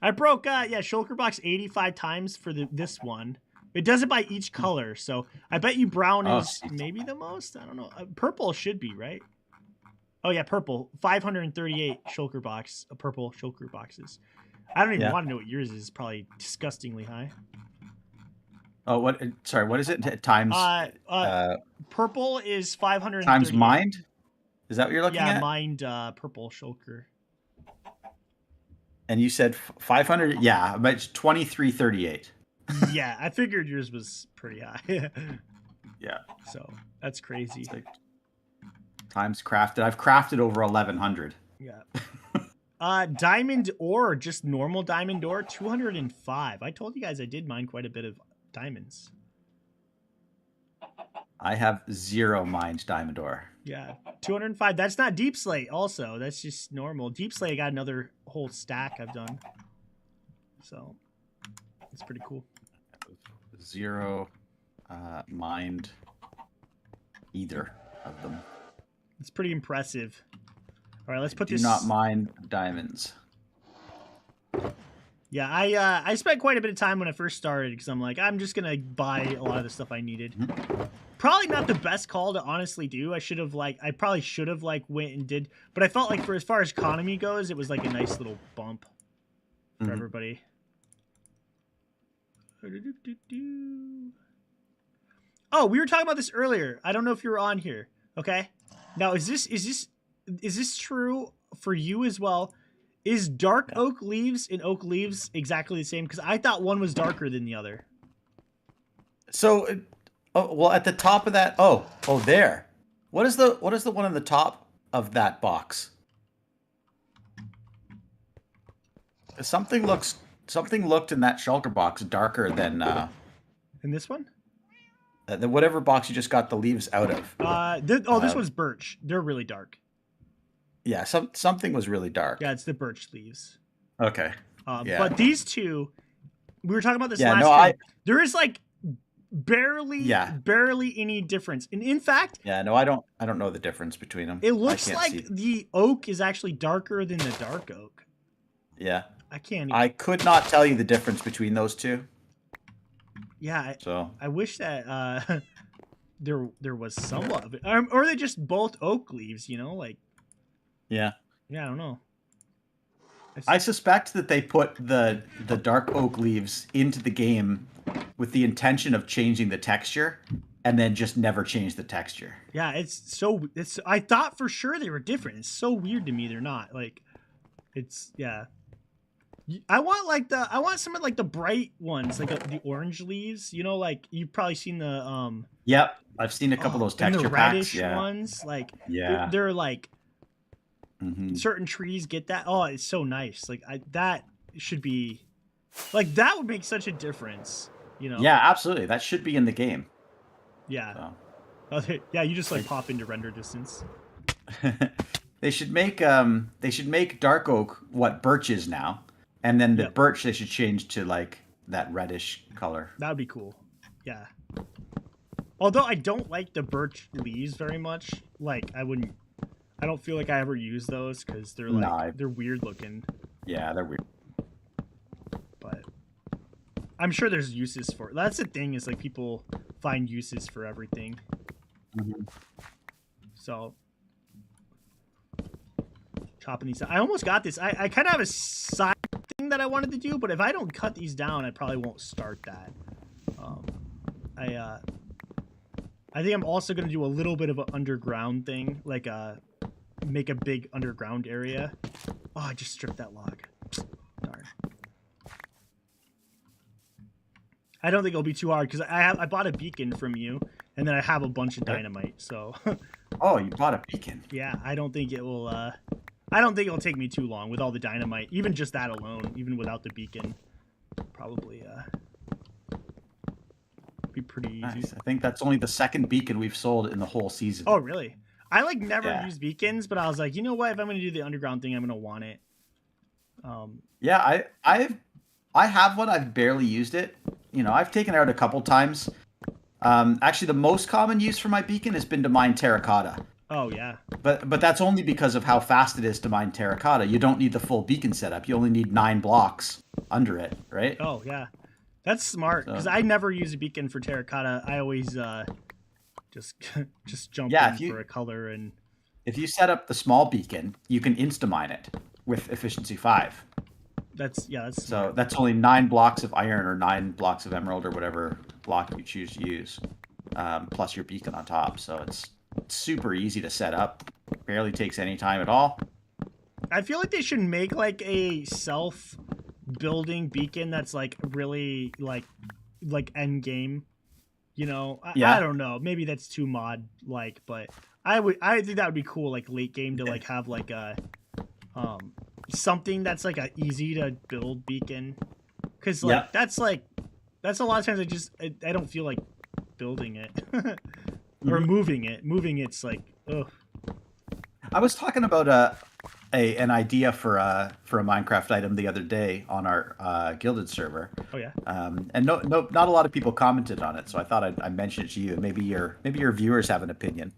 I broke shulker box 85 times for this one. It does it by each color, so I bet you brown is maybe the most. I don't know. Purple should be right. Oh yeah, purple. 538 shulker box. Purple shulker boxes. I don't even want to know what yours is. It's probably disgustingly high. Oh, what? Sorry, what is it? Times. Purple is 500 times mined. Is that what you're looking at? Yeah, mined purple shulker. And you said 500. Yeah, but it's 2338. Yeah, I figured yours was pretty high. Yeah. So that's crazy. It's like times crafted. I've crafted over 1,100. Yeah. Diamond ore, just normal diamond ore, 205. I told you guys I did mine quite a bit of diamonds. I have 0 mined diamond ore. Yeah, 205. That's not deep slate. Also, that's just normal. Deep slate, I got another whole stack I've done. So it's pretty cool. 0 mined either of them. It's pretty impressive. All right, let's put this. Do not mine diamonds. Yeah, I spent quite a bit of time when I first started because I'm like, I'm just gonna buy a lot of the stuff I needed. Probably not the best call to honestly do. I probably should have went and did, but I felt like for as far as economy goes, it was like a nice little bump for everybody. Oh, we were talking about this earlier. I don't know if you were on here. Okay. Now, is this true for you as well? Is dark oak leaves and oak leaves exactly the same? Because I thought one was darker than the other. So, well, at the top of that, there. What is the one on the top of that box? Something looked in that shulker box darker than In this one? Whatever box you just got the leaves out of. This one's birch. They're really dark. Yeah, something was really dark. Yeah, it's the birch leaves. Okay. Yeah. But these two, we were talking about this Yeah, last no, time. There is barely any difference. And in fact, yeah, no, I don't know the difference between them. It looks like the oak is actually darker than the dark oak. Yeah. I can't even... I could not tell you the difference between those two. Yeah. So I wish that there was somewhat of it. Or they just both oak leaves, you know, like... Yeah. Yeah, I don't know. I suspect that they put the dark oak leaves into the game with the intention of changing the texture and then just never change the texture. Yeah, I thought for sure they were different. It's so weird to me they're not. Yeah. I want some of the bright ones, the orange leaves, you know, you've probably seen the Yep, I've seen a couple of those texture the reddish packs. Yeah. ones, yeah. They're certain trees get that. Oh, it's so nice. That should be that would make such a difference, you know. Yeah, absolutely. That should be in the game. Yeah. So. Yeah, you just pop into render distance. They should make dark oak what birch is now, and then the birch they should change to that reddish color. That would be cool. Yeah. Although I don't like the birch leaves very much. I don't feel like I ever use those because they're they're weird looking. Yeah, they're weird. But I'm sure there's uses for it. That's the thing is people find uses for everything. So chopping these. I almost got this. I kind of have a side thing that I wanted to do, but if I don't cut these down, I probably won't start that. I think I'm also going to do a little bit of an underground thing, make a big underground area. Oh, I just stripped that log. Darn. I don't think it'll be too hard because I bought a beacon from you, and then I have a bunch of dynamite. So. Oh, you bought a beacon. Yeah, I don't think it will. I don't think it'll take me too long with all the dynamite, even just that alone, even without the beacon. Probably be pretty easy. Nice. I think that's only the second beacon we've sold in the whole season. Oh, really? I never use beacons, but I was like, you know what? If I'm going to do the underground thing, I'm going to want it. Yeah, I have one. I've barely used it. You know, I've taken it out a couple times. Actually, the most common use for my beacon has been to mine terracotta. Oh, yeah. But that's only because of how fast it is to mine terracotta. You don't need the full beacon setup. You only need 9 blocks under it, right? Oh, yeah. That's smart, because I never use a beacon for terracotta. I always just jump in for a color. And if you set up the small beacon, you can insta-mine it with efficiency 5. That's smart. So that's only 9 blocks of iron or 9 blocks of emerald or whatever block you choose to use, plus your beacon on top. So it's super easy to set up. Barely takes any time at all. I feel like they should make a self-building beacon that's really like end game. You know, Yeah. I don't know. Maybe that's too mod like, but I think that would be cool, like late game to like have like a something that's like a easy to build beacon, because like that's a lot of times I don't feel like building it or moving it. Moving it's like ugh. I was talking about an idea for a Minecraft item the other day on our Gilded server. Oh yeah. And not a lot of people commented on it, so I thought I'd mention it to you, and maybe your viewers have an opinion.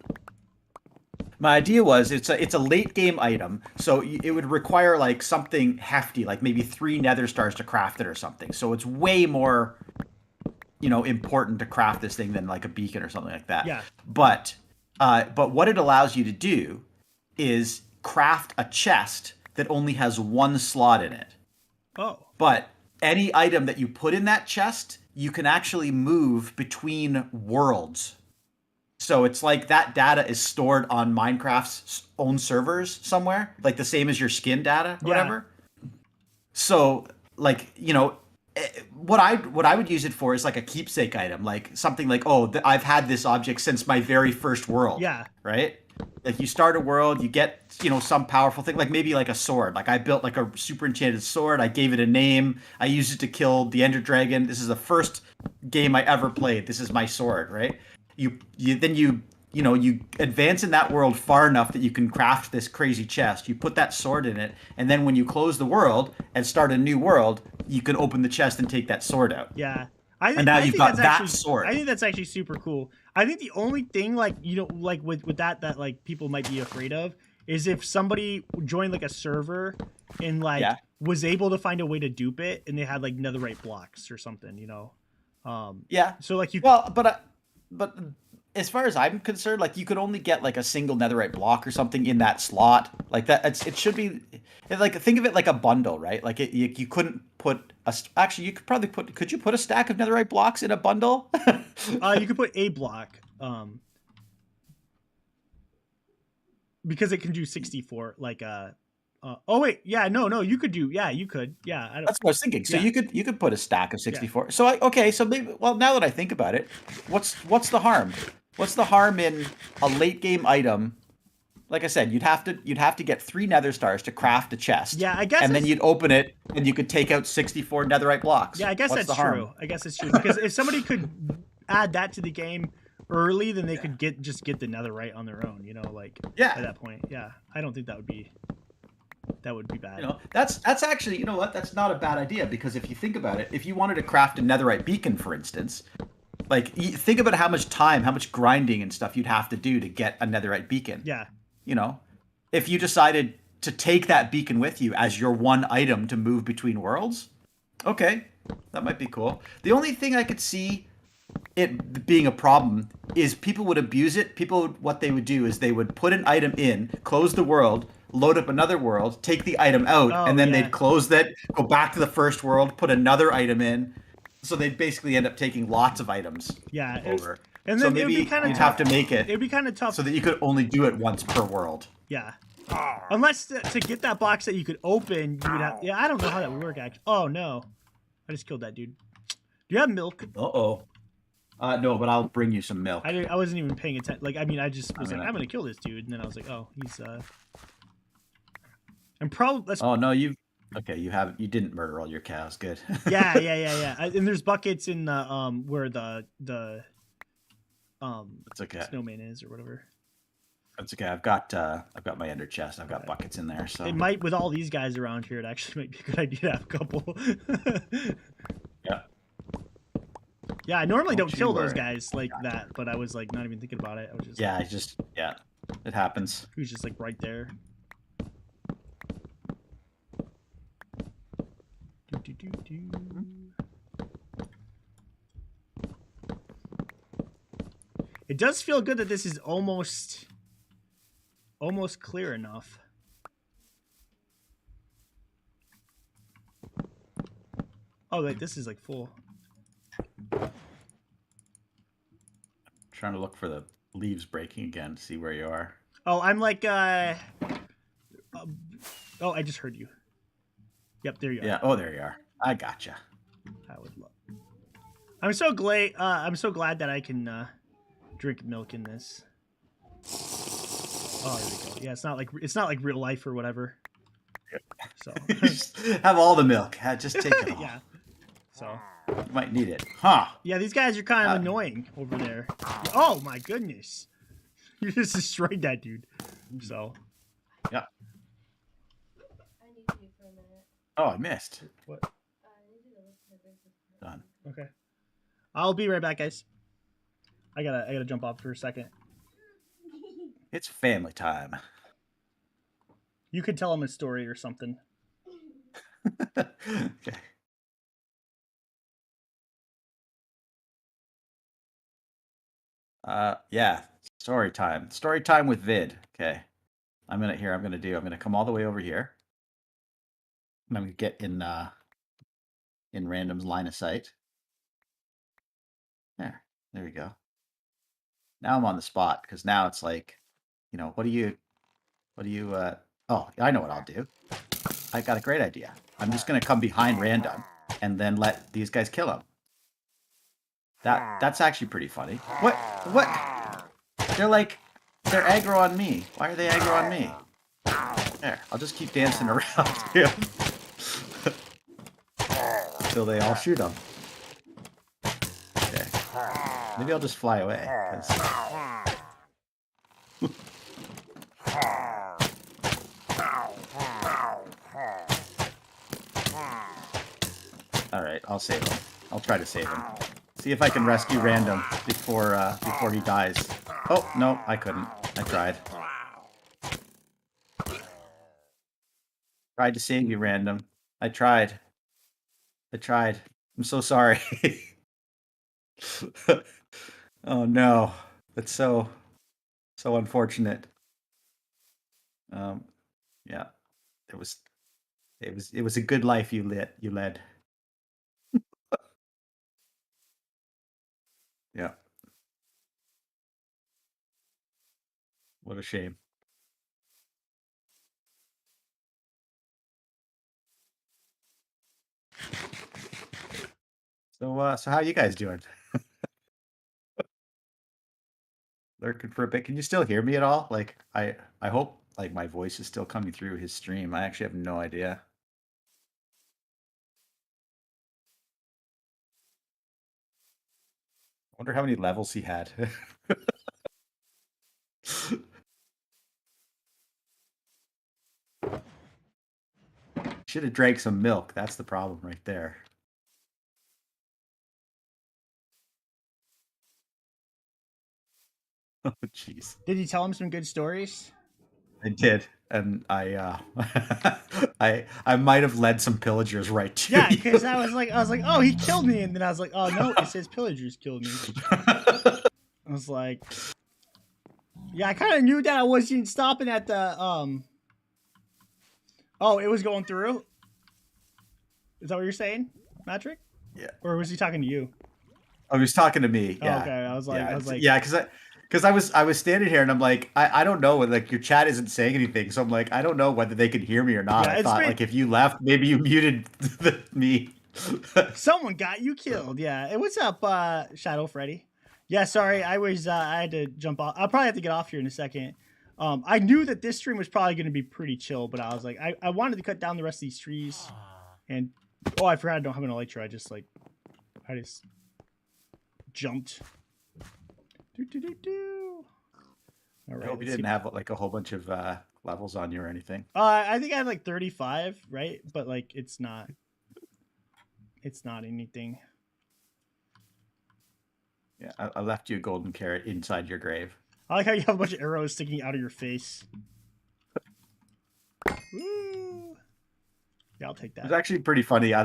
My idea was it's a late game item, so it would require like something hefty, like maybe 3 Nether stars to craft it or something. So it's way more, important to craft this thing than like a beacon or something like that. Yeah. But what it allows you to do is craft a chest that only has 1 slot in it. Oh. But any item that you put in that chest, you can actually move between worlds. So it's like that data is stored on Minecraft's own servers somewhere, like the same as your skin data or whatever. So like, what I would use it for is like a keepsake item, like something like, I've had this object since my very first world. Yeah. Right? Like you start a world, you get, some powerful thing, like maybe like a sword. Like I built like a super enchanted sword. I gave it a name. I used it to kill the Ender Dragon. This is the first game I ever played. This is my sword, right? You advance in that world far enough that you can craft this crazy chest. You put that sword in it, and then when you close the world and start a new world, you can open the chest and take that sword out. Yeah. And now you've got that sword. I think that's actually super cool. I think the only thing like with that like people might be afraid of is if somebody joined like a server and like was able to find a way to dupe it and they had like netherite blocks or something, So like but as far as I'm concerned, like you could only get like a single netherite block or something in that slot. Like that, it should be like, think of it like a bundle, right? Like you couldn't put actually you could probably could you put a stack of netherite blocks in a bundle? You could put a block, because it can do 64. Like oh wait, yeah, no, you could do, you could, That's what I was thinking. So you could put a stack of 64. So so maybe, well, now that I think about it, what's the harm? What's the harm in a late game item? Like I said, you'd have to get 3 nether stars to craft a chest. Yeah, I guess. And then you'd open it and you could take out 64 netherite blocks. Yeah, I guess that's true. I guess it's true, because if somebody could add that to the game early, then they could get the netherite on their own, like at that point. Yeah, I don't think that would be bad. That's actually, that's not a bad idea, because if you think about it, if you wanted to craft a netherite beacon, for instance, like think about how much time, how much grinding and stuff you'd have to do to get a netherite beacon. Yeah. If you decided to take that beacon with you as your one item to move between worlds, okay, that might be cool. The only thing I could see it being a problem is people would abuse it. What they would do is they would put an item in, close the world, load up another world, take the item out, and then they'd close that, go back to the first world, put another item in. So they'd basically end up taking lots of items over. And so then maybe you'd have to make it. It'd be kind of tough so that you could only do it once per world. Yeah. Unless to get that box that you could open, you would have. Yeah, I don't know how that would work. Actually. Oh no, I just killed that dude. Do you have milk? No, but I'll bring you some milk. I wasn't even paying attention. Like, I mean, I just was I'm gonna kill this dude, and then I was like, oh, he's I'm probably. Oh no, you didn't murder all your cows. Good. Yeah. And there's buckets in the where the it's okay. snowman is or whatever. That's okay. I've got my ender chest. I've got buckets in there. So it might, with all these guys around here, it actually might be a good idea to have a couple. Yeah. Yeah, I normally don't kill those guys like that, but I was like not even thinking about it. I was just it happens. He was just like right there. It does feel good that this is almost clear enough. Oh wait, this is like full. Trying to look for the leaves breaking again to see where you are. Oh, I'm like oh, I just heard you. Yep, there you are. Yeah, oh, there you are. I gotcha. I'm so glad. I'm so glad that I can drink milk in this. Oh, there we go. Yeah, it's not like real life or whatever. So Just have all the milk. Just take it all. yeah. So You might need it, huh? yeah, these guys are kind of annoying over there. Oh my goodness, you just destroyed that dude. So Yeah. I need you for a minute. Oh, I missed. what? I need you to listen to this. Done. Okay, I'll be right back, guys. I gotta jump off for a second. It's family time. You could tell him a story or something. Okay. Yeah. Story time. Story time with Vid. Okay. I'm gonna come all the way over here. And I'm gonna get in random's line of sight. There we go. Now I'm on the spot because now it's like, what do you oh, I know what I'll do. I got a great idea. I'm just gonna come behind random and then let these guys kill him. That's actually pretty funny. What? They're aggro on me. Why are they aggro on me? There, I'll just keep dancing around him until they all shoot him. Okay. Maybe I'll just fly away. All right, I'll save him. I'll try to save him. See if I can rescue random before he dies. Oh no, I couldn't. I tried. Tried to save you, random. I tried. I'm so sorry. Oh no, that's so unfortunate. Yeah, it was a good life you led. Yeah. What a shame. So how you guys doing? Lurking for a bit. Can you still hear me at all? Like I hope like my voice is still coming through his stream. I actually have no idea. I wonder how many levels he had. Should have drank some milk. That's the problem right there. Oh jeez. Did you tell him some good stories? I did, and I I might have led some pillagers right to Yeah, you. because I was like, oh, he killed me, and then I was like, oh no, it says pillagers killed me. I was like, yeah, I kind of knew that I wasn't stopping at the Oh, it was going through. Is that what you're saying, Patrick? Yeah. Or was he talking to you? Oh, he was talking to me. Yeah. Oh, okay. I was like, yeah, because I was standing here and I'm like, I don't know, like your chat isn't saying anything, so I'm like, I don't know whether they could hear me or not. Yeah, I thought like if you left, maybe you muted me. Someone got you killed. Yeah. Hey, what's up, Shadow Freddy? Yeah, sorry, I had to jump off. I'll probably have to get off here in a second. I knew that this stream was probably going to be pretty chill, but I was like, I wanted to cut down the rest of these trees, and oh, I forgot I don't have an elytra. I just jumped. All right. I hope you didn't have like a whole bunch of levels on you or anything. I think I had like 35, right? But like, it's not anything. Yeah, I left you a golden carrot inside your grave. I like how you have a bunch of arrows sticking out of your face. Woo. Yeah, I'll take that. It was actually pretty funny. I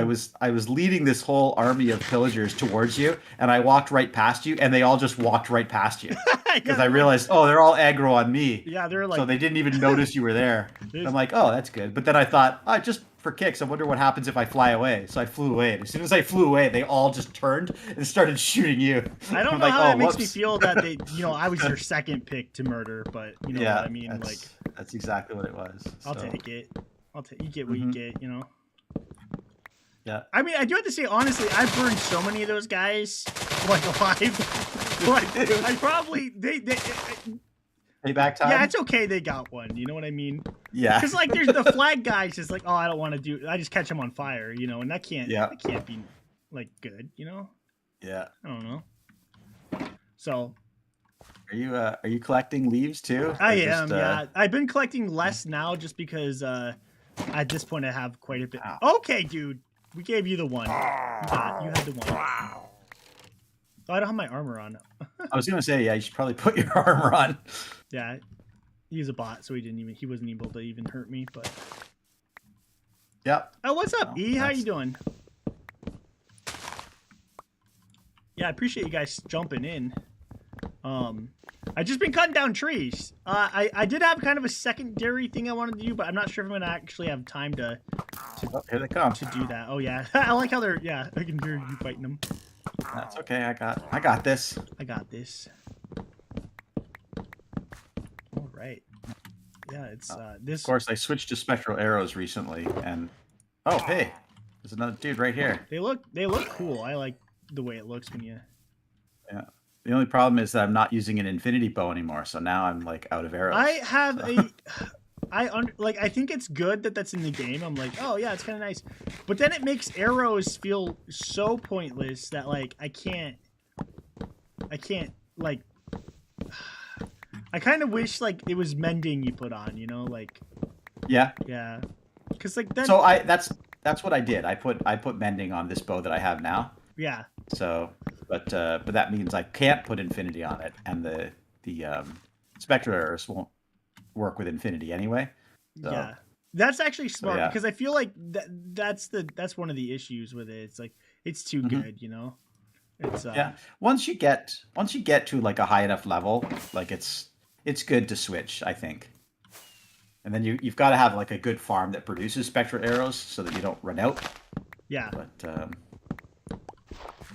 was leading this whole army of pillagers towards you, and I walked right past you, and they all just walked right past you because I realized, oh, they're all aggro on me. Yeah, they're like, so they didn't even notice you were there. I'm like, oh, that's good. But then I thought, oh, just for kicks, I wonder what happens if I fly away. So I flew away, and as soon as I flew away, they all just turned and started shooting you. I don't know how that makes me feel that they, I was your second pick to murder, but you know what I mean. That's exactly what it was. I'll take it. You get what you get, Yeah. I mean, I do have to say, honestly, I've burned so many of those guys, like, alive. Like, I probably, Payback time? yeah, it's okay they got one. You know what I mean? Yeah. Because, like, there's the flag guys just like, oh, I don't want to do, I just catch them on fire, you know, and that can't be, like, good, you know? Yeah. I don't know. So. Are you collecting leaves too? I am, yeah. I've been collecting less now just because at this point I have quite a bit. Wow. Okay, dude. We gave you the one. You had the one. Wow. Oh, I don't have my armor on. I was gonna say, yeah, you should probably put your armor on. Yeah. He's a bot, so he wasn't able to even hurt me, but. Yep. Oh, what's up, E? How you doing? Yeah, I appreciate you guys jumping in. I just been cutting down trees. I did have kind of a secondary thing I wanted to do, but I'm not sure if I'm gonna actually have time to Here they come. to do that. Oh yeah, I like how they're I can hear you fighting them. That's okay. I got this. I got this. All right. Yeah, it's this. Of course, I switched to spectral arrows recently, and oh hey, there's another dude right here. They look cool. I like the way it looks when you. Yeah. The only problem is that I'm not using an infinity bow anymore, so now I'm like out of arrows. I have I think it's good that that's in the game. I'm like, oh yeah, it's kind of nice, but then it makes arrows feel so pointless that like I can't like. I kind of wish like it was mending you put on, you know, like. Yeah. Yeah, because like that. So that's what I did. I put mending on this bow that I have now. Yeah. So, but that means I can't put infinity on it, and the spectral arrows won't work with infinity anyway. So, yeah, that's actually smart yeah. because I feel like that's one of the issues with it. It's like it's too good, you know. It's yeah. Once you get to like a high enough level, like it's good to switch, I think. And then you've got to have like a good farm that produces spectral arrows so that you don't run out. Yeah. But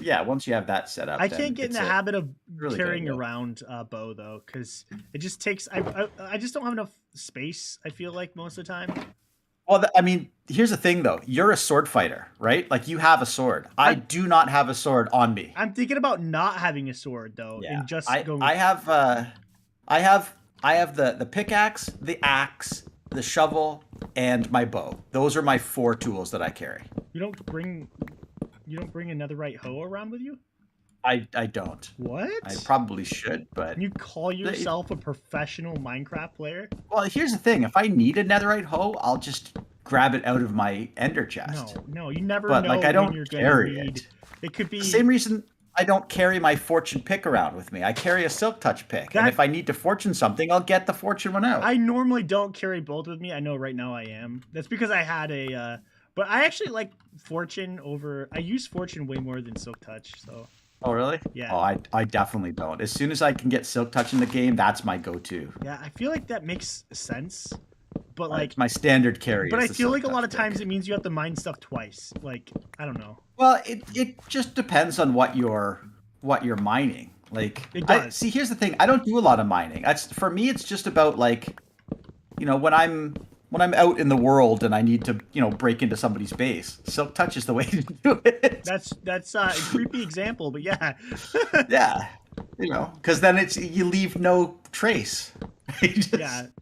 yeah, once you have that set up, I can't get in the habit of really carrying around a bow though, because it just takes. I just don't have enough space. I feel like most of the time. Well, I mean, here's the thing though. You're a sword fighter, right? Like you have a sword. I do not have a sword on me. I'm thinking about not having a sword though, and just going. I have the pickaxe, the axe, the shovel, and my bow. Those are my 4 tools that I carry. You don't bring another right hoe around with you? I don't. What? I probably should, but... Can you call yourself a professional Minecraft player? Well, here's the thing. If I need a netherite hoe, I'll just grab it out of my ender chest. No, you never but, know like, I don't when you're going carry to need... it. It could be... The same reason I don't carry my fortune pick around with me. I carry a silk touch pick. And if I need to fortune something, I'll get the fortune one out. I normally don't carry both with me. I know right now I am. That's because I had a... But I actually like fortune over... I use fortune way more than silk touch, so... Oh, really? Yeah. Oh, I definitely don't. As soon as I can get silk touch in the game, that's my go-to. Yeah, I feel like that makes sense. But like... It's my standard carry. But I feel like a lot of times it means you have to mine stuff twice. Like, I don't know. Well, it just depends on what you're mining. Like, it does. See, here's the thing. I don't do a lot of mining. For me, it's just about like, you know, when I'm out in the world and I need to, you know, break into somebody's base, silk touch is the way to do it. That's a creepy example, but yeah. Yeah, you know, because then you leave no trace.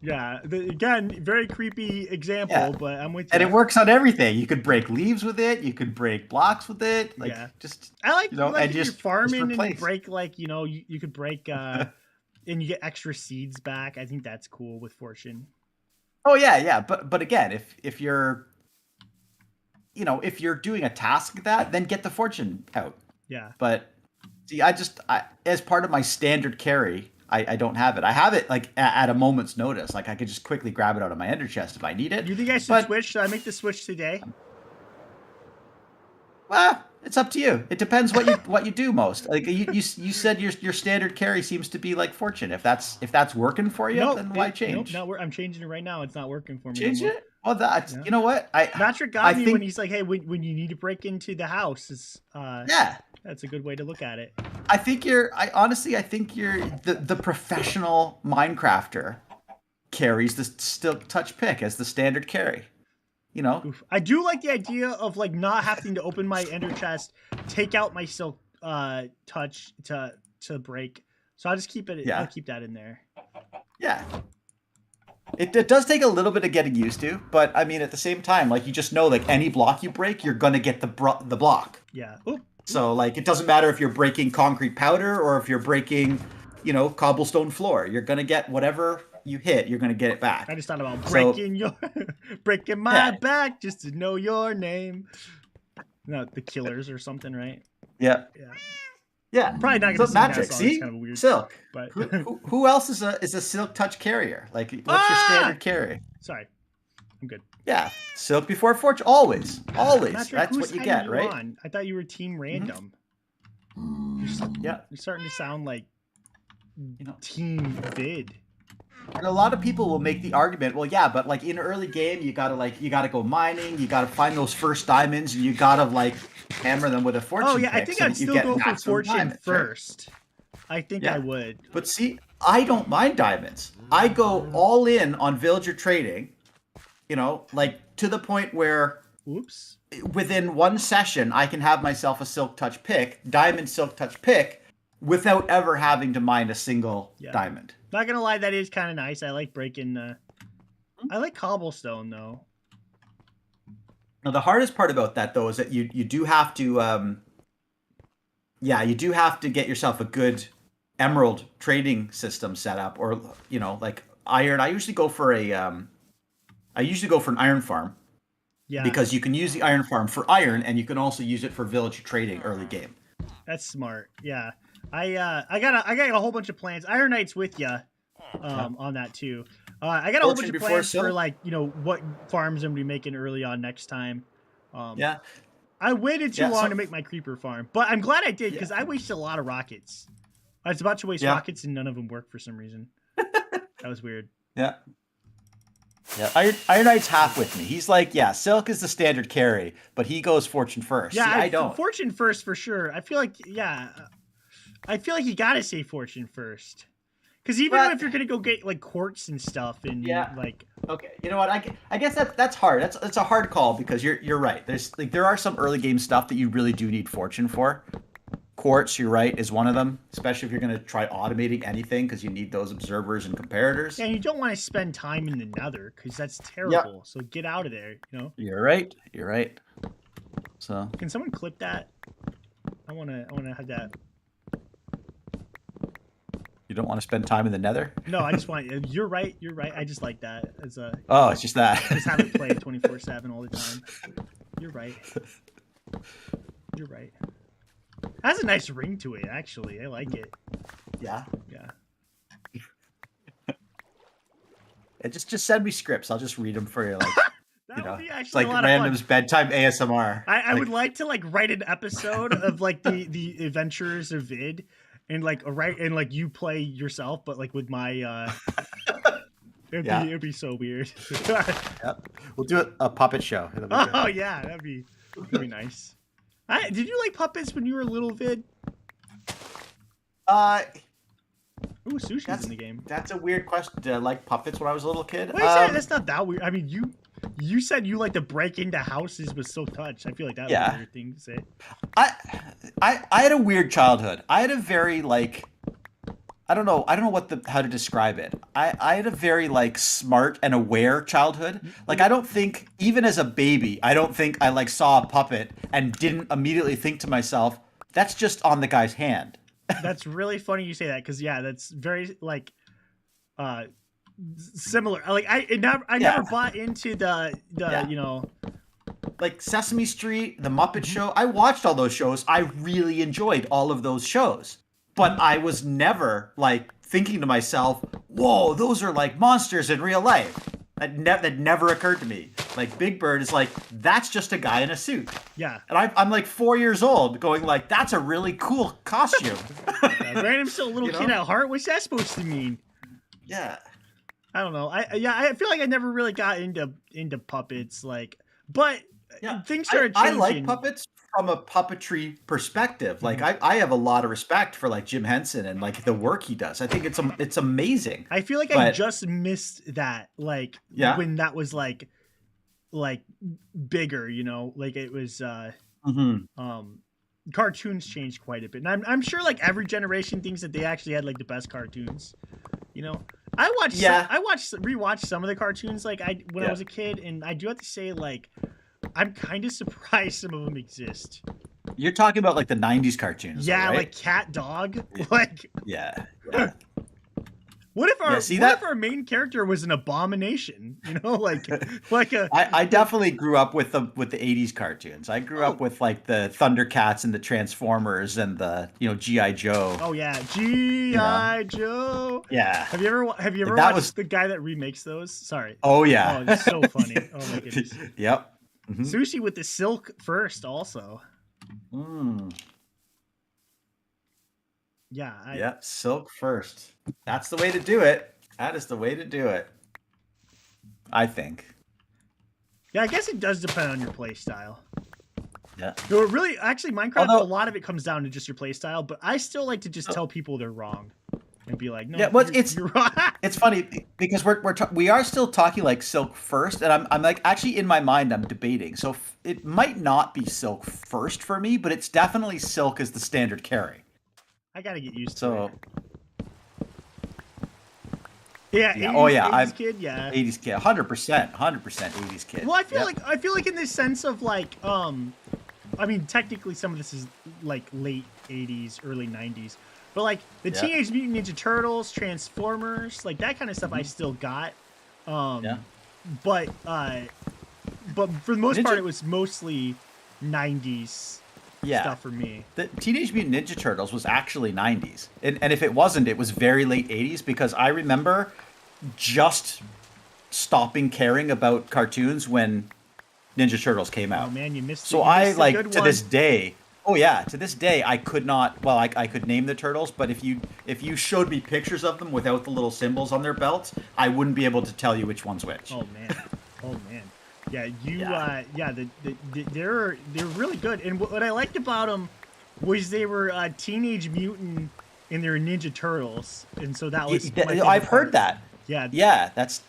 Yeah. Again, very creepy example, but I'm with you. And it works on everything. You could break leaves with it. You could break blocks with it. Like, just I like, you know, like and you're just farming just and you break like, you know, you could break and you get extra seeds back. I think that's cool with fortune. Oh yeah. But again, if you're, you know, if you're doing a task like that, then get the fortune out. Yeah. But see, I as part of my standard carry, I don't have it. I have it like at a moment's notice. Like I could just quickly grab it out of my ender chest if I need it. You think I should switch? Should I make the switch today? Well, it's up to you. It depends what you do most. Like you said, your standard carry seems to be like fortune. If that's working for you, then why change? Nope, I'm changing it right now. It's not working for me. Change it? Oh, that's you know what? Patrick got me when he's like, hey, when you need to break into the house, is that's a good way to look at it. I think honestly think you're the professional Minecrafter carries the silk touch pick as the standard carry. you know. Oof. I do like the idea of like not having to open my ender chest, take out my silk touch to break. So I'll just keep it. Yeah. I'll keep that in there. Yeah. It does take a little bit of getting used to, but I mean, at the same time, like you just know, like any block you break, you're gonna get the block. Yeah. Oop. So like, it doesn't matter if you're breaking concrete powder or if you're breaking, you know, cobblestone floor. You're gonna get whatever you hit. You're gonna get it back. I just thought about breaking breaking my Yeah. back just to know your name. No, the Killers or something, right? Yeah. Yeah. Yeah. Probably not So gonna sing that magic. song. See, It's kind of weird. Silk. But Who else is a Silk Touch carrier? Like, what's your standard carry? sorry, I'm good. Yeah, Silk before Fortune. Always. Always. Patrick, That's whose what you side get, are right? on? I thought you were team random. Yeah. You're starting to sound like You know, team vid. and a lot of people will make the argument, well, yeah, but like in early game, you gotta go mining, you gotta find those first diamonds, and you gotta like hammer them with a fortune. Oh yeah, I pick think so I'd that you still get go for maximum fortune diamonds, right? first. I think Yeah. I would. But see, I don't mind diamonds. I go all in on villager trading, you know, like to the point where Oops. within one session, I can have myself a Silk Touch pick, diamond Silk Touch pick, without ever having to mine a single Yeah. diamond. Not gonna lie, that is kind of nice. I like breaking. I like cobblestone though. Now, the hardest part about that, though, is that you do have to, you do have to get yourself a good emerald trading system set up, or you know, like iron. I usually go for an iron farm. Yeah, Because you can use the iron farm for iron, and you can also use it for village trading early game. that's smart. Yeah, I got a whole bunch of plans. Iron Knight's with you, on that too. I got a whole bunch Fortune of before plans for silk? like what farms I'm gonna be making early on next time. Yeah, I waited too Yeah, long so- to make my creeper farm, but I'm glad I did because I wasted a lot of rockets. I was about to waste rockets and none of them worked for some reason. That was weird. yeah. Yeah, Iron Knight's half with me. He's like, yeah, Silk is the standard carry, but he goes Fortune first. Yeah, See, I don't. Fortune first for sure. I feel like I feel like you gotta say Fortune first. Because even But- if you're gonna go get like quartz and stuff and Yeah. like Okay, you know what? I guess that's hard. That's a hard call because you're right. There are some early game stuff that you really do need Fortune for. Quartz, you're right, is one of them, especially if you're going to try automating anything because you need those observers and comparators. and you don't want to spend time in the nether because that's terrible. So get out of there, you know. You're right. You're right. So Can someone clip that? I wanna have that. you don't want to spend time in the nether? No, I just want you're right, I just like that as a Oh, it's just that. just have it play 24/7 all the time. You're right. You're right. Has a nice ring to it, actually. I like it. Yeah. Yeah. And just send me scripts. I'll just read them for you. Like, That you know, would be it's actually like a lot of fun. random's bedtime ASMR. I Like, would like to like write an episode of like the adventures of Vid, and like like you play yourself, but like with my it'd be so weird. Yep. We'll do a puppet show. It'll be good. Oh yeah, that'd be nice. Did you like puppets when you were a little, Vid? Ooh, sushi's in the game. That's a weird question. Did I like puppets when I was a little kid? Wait, that's not that weird. I mean, you said you like to break into houses with Silk Touch. I feel like that was a weird thing to say. I had a weird childhood. I had a very like I don't know how to describe it. I had a very like smart and aware childhood. Like I don't think even as a baby, I don't think I like saw a puppet and didn't immediately think to myself, that's just on the guy's hand. That's really funny you say that because that's very like similar. Like I never bought into the you know, like Sesame Street, The Muppet Show. I watched all those shows. I really enjoyed all of those shows. But I was never like thinking to myself, whoa, those are like monsters in real life. That never occurred to me. Like Big Bird is like, that's just a guy in a suit. Yeah. And I'm like 4 years old going like, that's a really cool costume. Random's still a little kid at heart. What's that supposed to mean? Yeah. I don't know. I feel like I never really got into puppets, like, but things started changing. I like puppets from a puppetry perspective. Like I have a lot of respect for like Jim Henson and like the work he does. I think it's amazing. I feel like I just missed that, like when that was like like bigger, you know, like it was um cartoons changed quite a bit. And I'm sure like every generation thinks that they actually had like the best cartoons, you know. I watched rewatched some of the cartoons like when I was a kid, and I do have to say like I'm kind of surprised some of them exist. You're talking about like the '90s cartoons, Yeah, though, right? like Cat Dog. Like Yeah. what if our Yeah, if our main character was an abomination? You know, like a I definitely grew up with the '80s cartoons. I grew up with like the Thundercats and the Transformers and the GI Joe. oh yeah, G.I. Joe. Yeah. Have you ever That watched was. the guy that remakes those? Sorry. Oh yeah. Oh, it's so funny. Oh my goodness. Yep. Sushi with the silk first, also. Mm. Yeah. Yeah, silk first. That's the way to do it. That is the way to do it. I think. Yeah, I guess it does depend on your play style. Yeah. No, it really, actually, Minecraft, Although- a lot of it comes down to just your play style, but I still like to just tell people they're wrong and be like, no, Yeah, well, you're wrong. It's funny because we are still talking like silk first, and I'm like actually in my mind I'm debating. So it might not be silk first for me, but it's definitely silk as the standard carry. I gotta get used to So it. Yeah, yeah, 80s, oh yeah, 80s kid, yeah. 80s kid, 100%, 100% 80s kid. Well, I feel Yep. like in this sense of like, I mean, technically some of this is like late 80s, early 90s, but like the Yeah. Teenage Mutant Ninja Turtles, Transformers, like that kind of stuff I still got. Yeah. But for the most Ninja- part, it was mostly 90s Yeah. stuff for me. The Teenage Mutant Ninja Turtles was actually 90s. And if it wasn't, it was very late 80s because I remember just stopping caring about cartoons when Ninja Turtles came out. Oh man, you missed. So you I missed a like good to one. this day. Oh yeah, to this day I could not. Well, I could name the turtles, but if you showed me pictures of them without the little symbols on their belts, I wouldn't be able to tell you which one's which. Oh man, oh man. Yeah, Yeah. they're really good. And what I liked about them was they were Teenage Mutant and they were Ninja Turtles, and so that was. my favorite I've heard part. that. Yeah, Yeah, that's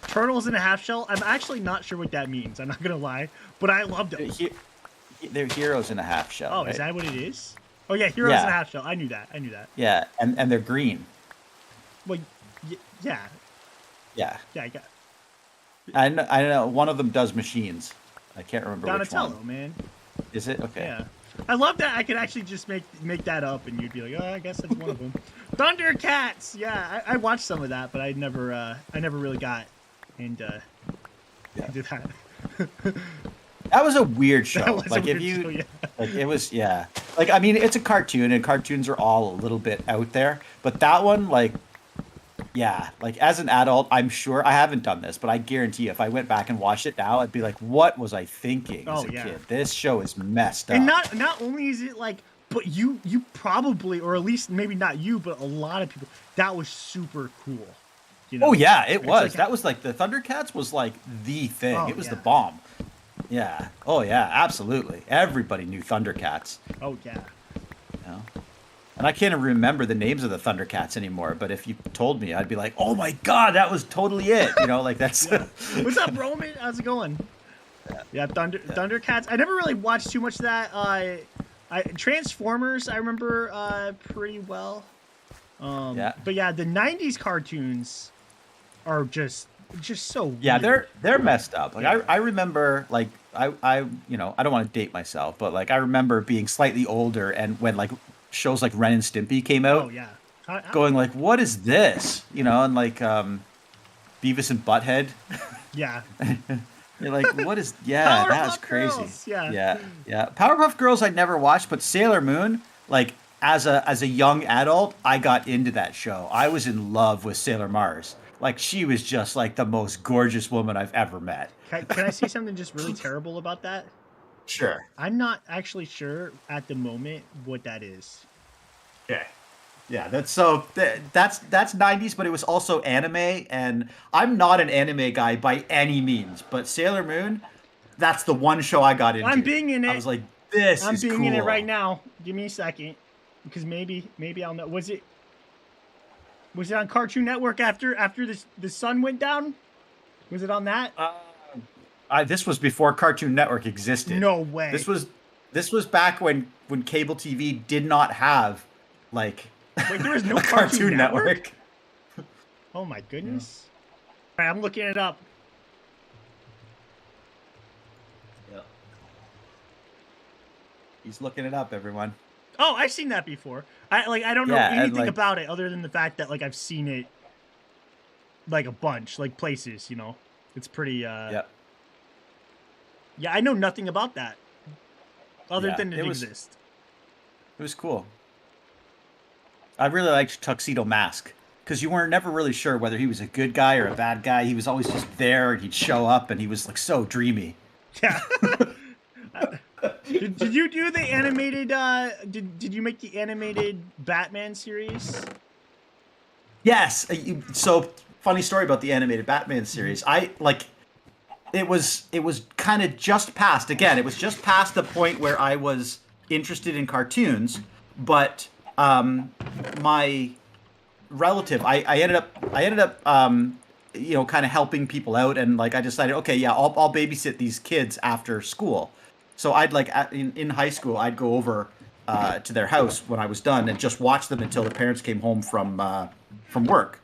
Turtles in a half shell. I'm actually not sure what that means. I'm not gonna lie, but I loved it. they're heroes in a half shell. Oh, right? is that what it is? Oh yeah, Heroes in a half shell. I knew that. Yeah, and they're green. Well, yeah, Yeah, I got I know one of them does machines. I can't remember which Donatello, one. man. Is it okay? Yeah. I love that I could actually just make that up, and you'd be like, oh, I guess that's one of them. Thundercats. Yeah, I watched some of that, but I never really got into that. That was a weird show. That was a like if weird you, show, yeah. like it was, yeah. Like I mean, it's a cartoon, and cartoons are all a little bit out there. But that one, like, yeah, like as an adult, I'm sure I haven't done this, but I guarantee you, if I went back and watched it now, I'd be like, what was I thinking as Oh, a yeah. kid? This show is messed up. And not only is it like, but you probably, or at least maybe not you, but a lot of people, that was super cool. You know? Oh yeah, it was. like- That was like the Thundercats was like the thing. Oh, It was the yeah. bomb. Yeah. Oh yeah, absolutely. Everybody knew Thundercats. Oh yeah. You know? And I can't even remember the names of the Thundercats anymore. But if you told me, I'd be like, "Oh my god, that was totally it." You know, like that's. What's up, Roman? How's it going? Yeah, Thundercats. I never really watched too much of that. Transformers, I remember pretty well. Yeah. But yeah, the '90s cartoons are just so. Yeah, weird. they're messed up. Like Yeah. I remember like I you know I don't want to date myself, but like I remember being slightly older and when like shows like Ren and Stimpy came out, Oh yeah. going like, "What is this?" You know, and like Beavis and Butthead. Yeah. You're like, what is? Yeah, that's Powerpuff crazy. Girls, yeah. yeah. Powerpuff Girls I never watched, but Sailor Moon, like as a young adult, I got into that show. I was in love with Sailor Mars. Like she was just like the most gorgeous woman I've ever met. Can I say something just really terrible about that? Sure. I'm not actually sure at the moment what that is. Okay. Yeah, that's 90s, but it was also anime, and I'm not an anime guy by any means, but Sailor Moon, that's the one show I got into. I'm being in it. I was like, this I'm is being cool. in it right now. Give me a second, because maybe I'll know. Was it on Cartoon Network after the sun went down? Was it on that? This was before Cartoon Network existed. No way. This was back when cable TV did not have like Wait, there was no a Cartoon Network? Oh my goodness. All right, I'm looking it up. Yeah. He's looking it up, everyone. Oh, I've seen that before. I don't know Yeah, and, anything like- about it other than the fact that like I've seen it like a bunch, like places, you know. It's pretty Yep. Yeah, I know nothing about that. Other Yeah, than it it was- exists. It was cool. I really liked Tuxedo Mask because you weren't never really sure whether he was a good guy or a bad guy. He was always just there, and he'd show up, and he was like so dreamy. Yeah. Did you do the animated did you make the animated Batman series? Yes. So funny story about the animated Batman series. I like. It was kind of just past. Again, it was just past the point where I was interested in cartoons, but my relative, I ended up you know, kind of helping people out, and like I decided, okay, yeah, I'll babysit these kids after school. So I'd like in high school, I'd go over to their house when I was done and just watch them until the parents came home from work.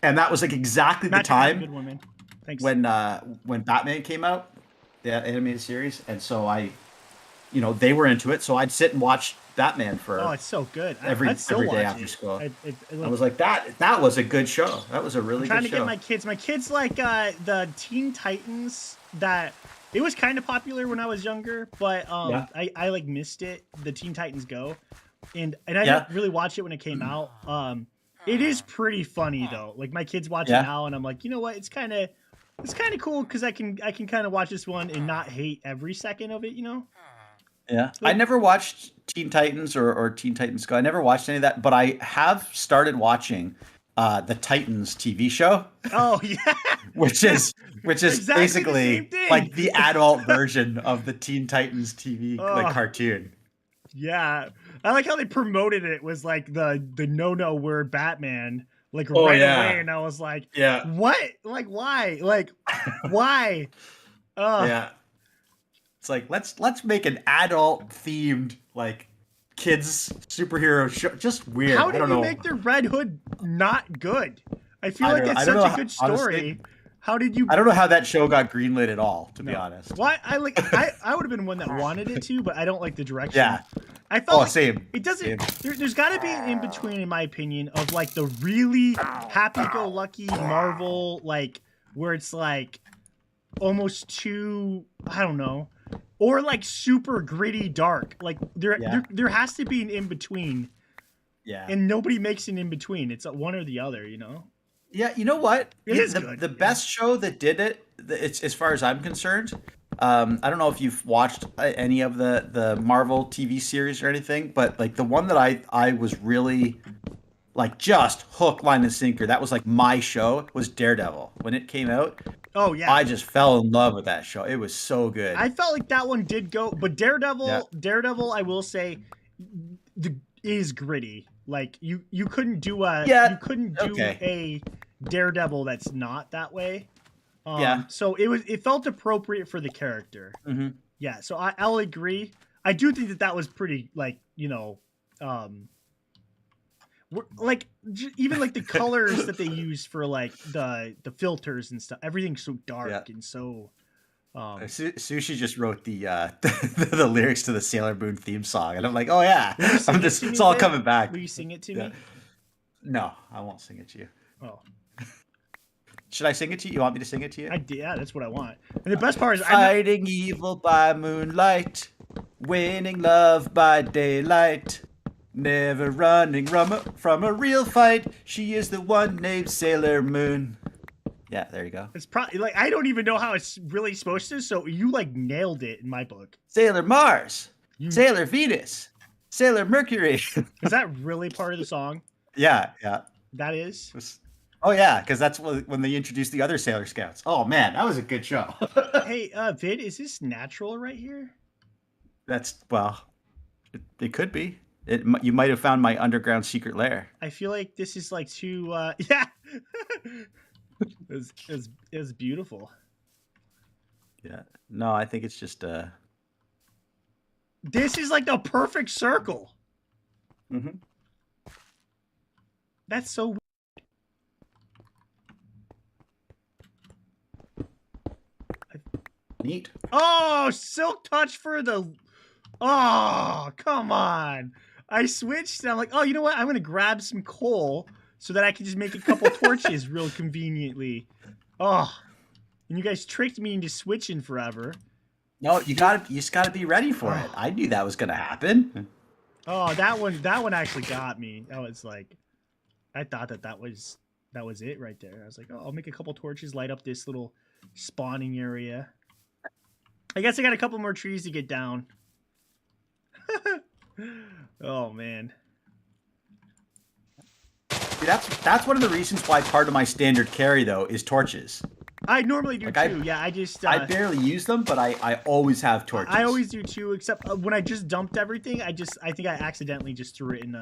And that was like exactly the Matt, you're a good time woman. Thanks. when Batman came out, the animated series, and so you know, they were into it, so I'd sit and watch Batman for Oh, it's so good. every I'd still day watch after it. school. I I was like, that was a good show. That was a really trying good to show. get my kids like the Teen Titans. That it was kind of popular when I was younger, but Yeah. I like missed it. The Teen Titans Go, and I Yeah. didn't really watch it when it came out. It is pretty funny though. Like my kids watch Yeah. it now, and I'm like, you know what? It's kind of cool because I can kind of watch this one and not hate every second of it. You know? Yeah, I never watched Teen Titans or Teen Titans Go. I never watched any of that, but I have started watching the Titans TV show, Oh yeah. which is Exactly the basically same thing. like the adult version of the Teen Titans TV like Ugh. cartoon. Yeah, I like how they promoted it. Was like the no word Batman like Oh, right yeah. away, and I was like, Yeah, what? Like why? Like why? yeah. It's like let's make an adult themed like kids superhero show. Just weird. How I did don't you know. make the Red Hood not good? I feel I like don't know. it's I don't such know a how- good story. honestly, How did you? I don't know how that show got greenlit at all, to be No. honest. Why I like I would have been one that wanted it to, but I don't like the direction. Yeah. I felt Oh, like same. it doesn't. Same. There's got to be an in between, in my opinion, of like the really happy-go-lucky Marvel, like where it's like almost too, I don't know, or like super gritty dark. Like Yeah. there has to be an in between, Yeah. and nobody makes an in between. It's one or the other, you know. Yeah, you know what? It is the, good. The best show that did it, it's as far as I'm concerned. I don't know if you've watched any of the Marvel TV series or anything, but like the one that I was really like just hook, line, and sinker. That was like my show. Was Daredevil when it came out. Oh yeah. I just fell in love with that show. It was so good. I felt like that one did go, but Daredevil, Yeah. Daredevil, I will say, is gritty. Like you couldn't do Yeah, you couldn't do okay. a Daredevil that's not that way. Yeah. So it felt appropriate for the character. Mhm. Yeah. So I'll agree. I do think that was pretty like, you know, like even like the colors that they use for like the filters and stuff. Everything's so dark Yeah. and so. Sushi just wrote the the lyrics to the Sailor Moon theme song, and I'm like, oh yeah, Will you sing I'm it just to me, it's all Vic? coming back. Will you sing it to Yeah. me? No, I won't sing it to you. Oh, Should I sing it to you? You want me to sing it to you? yeah, that's what I want. And the best part is, Fighting evil by moonlight, winning love by daylight, never running from a real fight. She is the one named Sailor Moon. Yeah, there you go. it's probably like I don't even know how it's really supposed to. So you like nailed it in my book. Sailor Mars, You- Sailor Venus, Sailor Mercury. Is that really part of the song? yeah. That is. Oh yeah, because that's when they introduced the other Sailor Scouts. Oh man, that was a good show. Hey, Vid, is this natural right here? That's it could be. You might have found my underground secret lair. I feel like this is like too. Yeah. It was beautiful. Yeah. No, I think it's just This is like the perfect circle. mhm. That's so weird. Neat. Oh, silk touch for the... Oh, come on. I switched and I'm like, oh, you know what? I'm going to grab some coal so that I can just make a couple torches real conveniently. Oh, and you guys tricked me into switching forever. No, you just gotta be ready for it. I knew that was gonna happen. Oh, that one actually got me. That was like, I thought that was it right there. I was like, oh, I'll make a couple torches, light up this little spawning area. I guess I got a couple more trees to get down. Oh man. See, that's one of the reasons why part of my standard carry though is torches. I normally do Like, too. Yeah, I just I barely use them, but I always have torches. I always do too, except when I just dumped everything, I think I accidentally just threw it in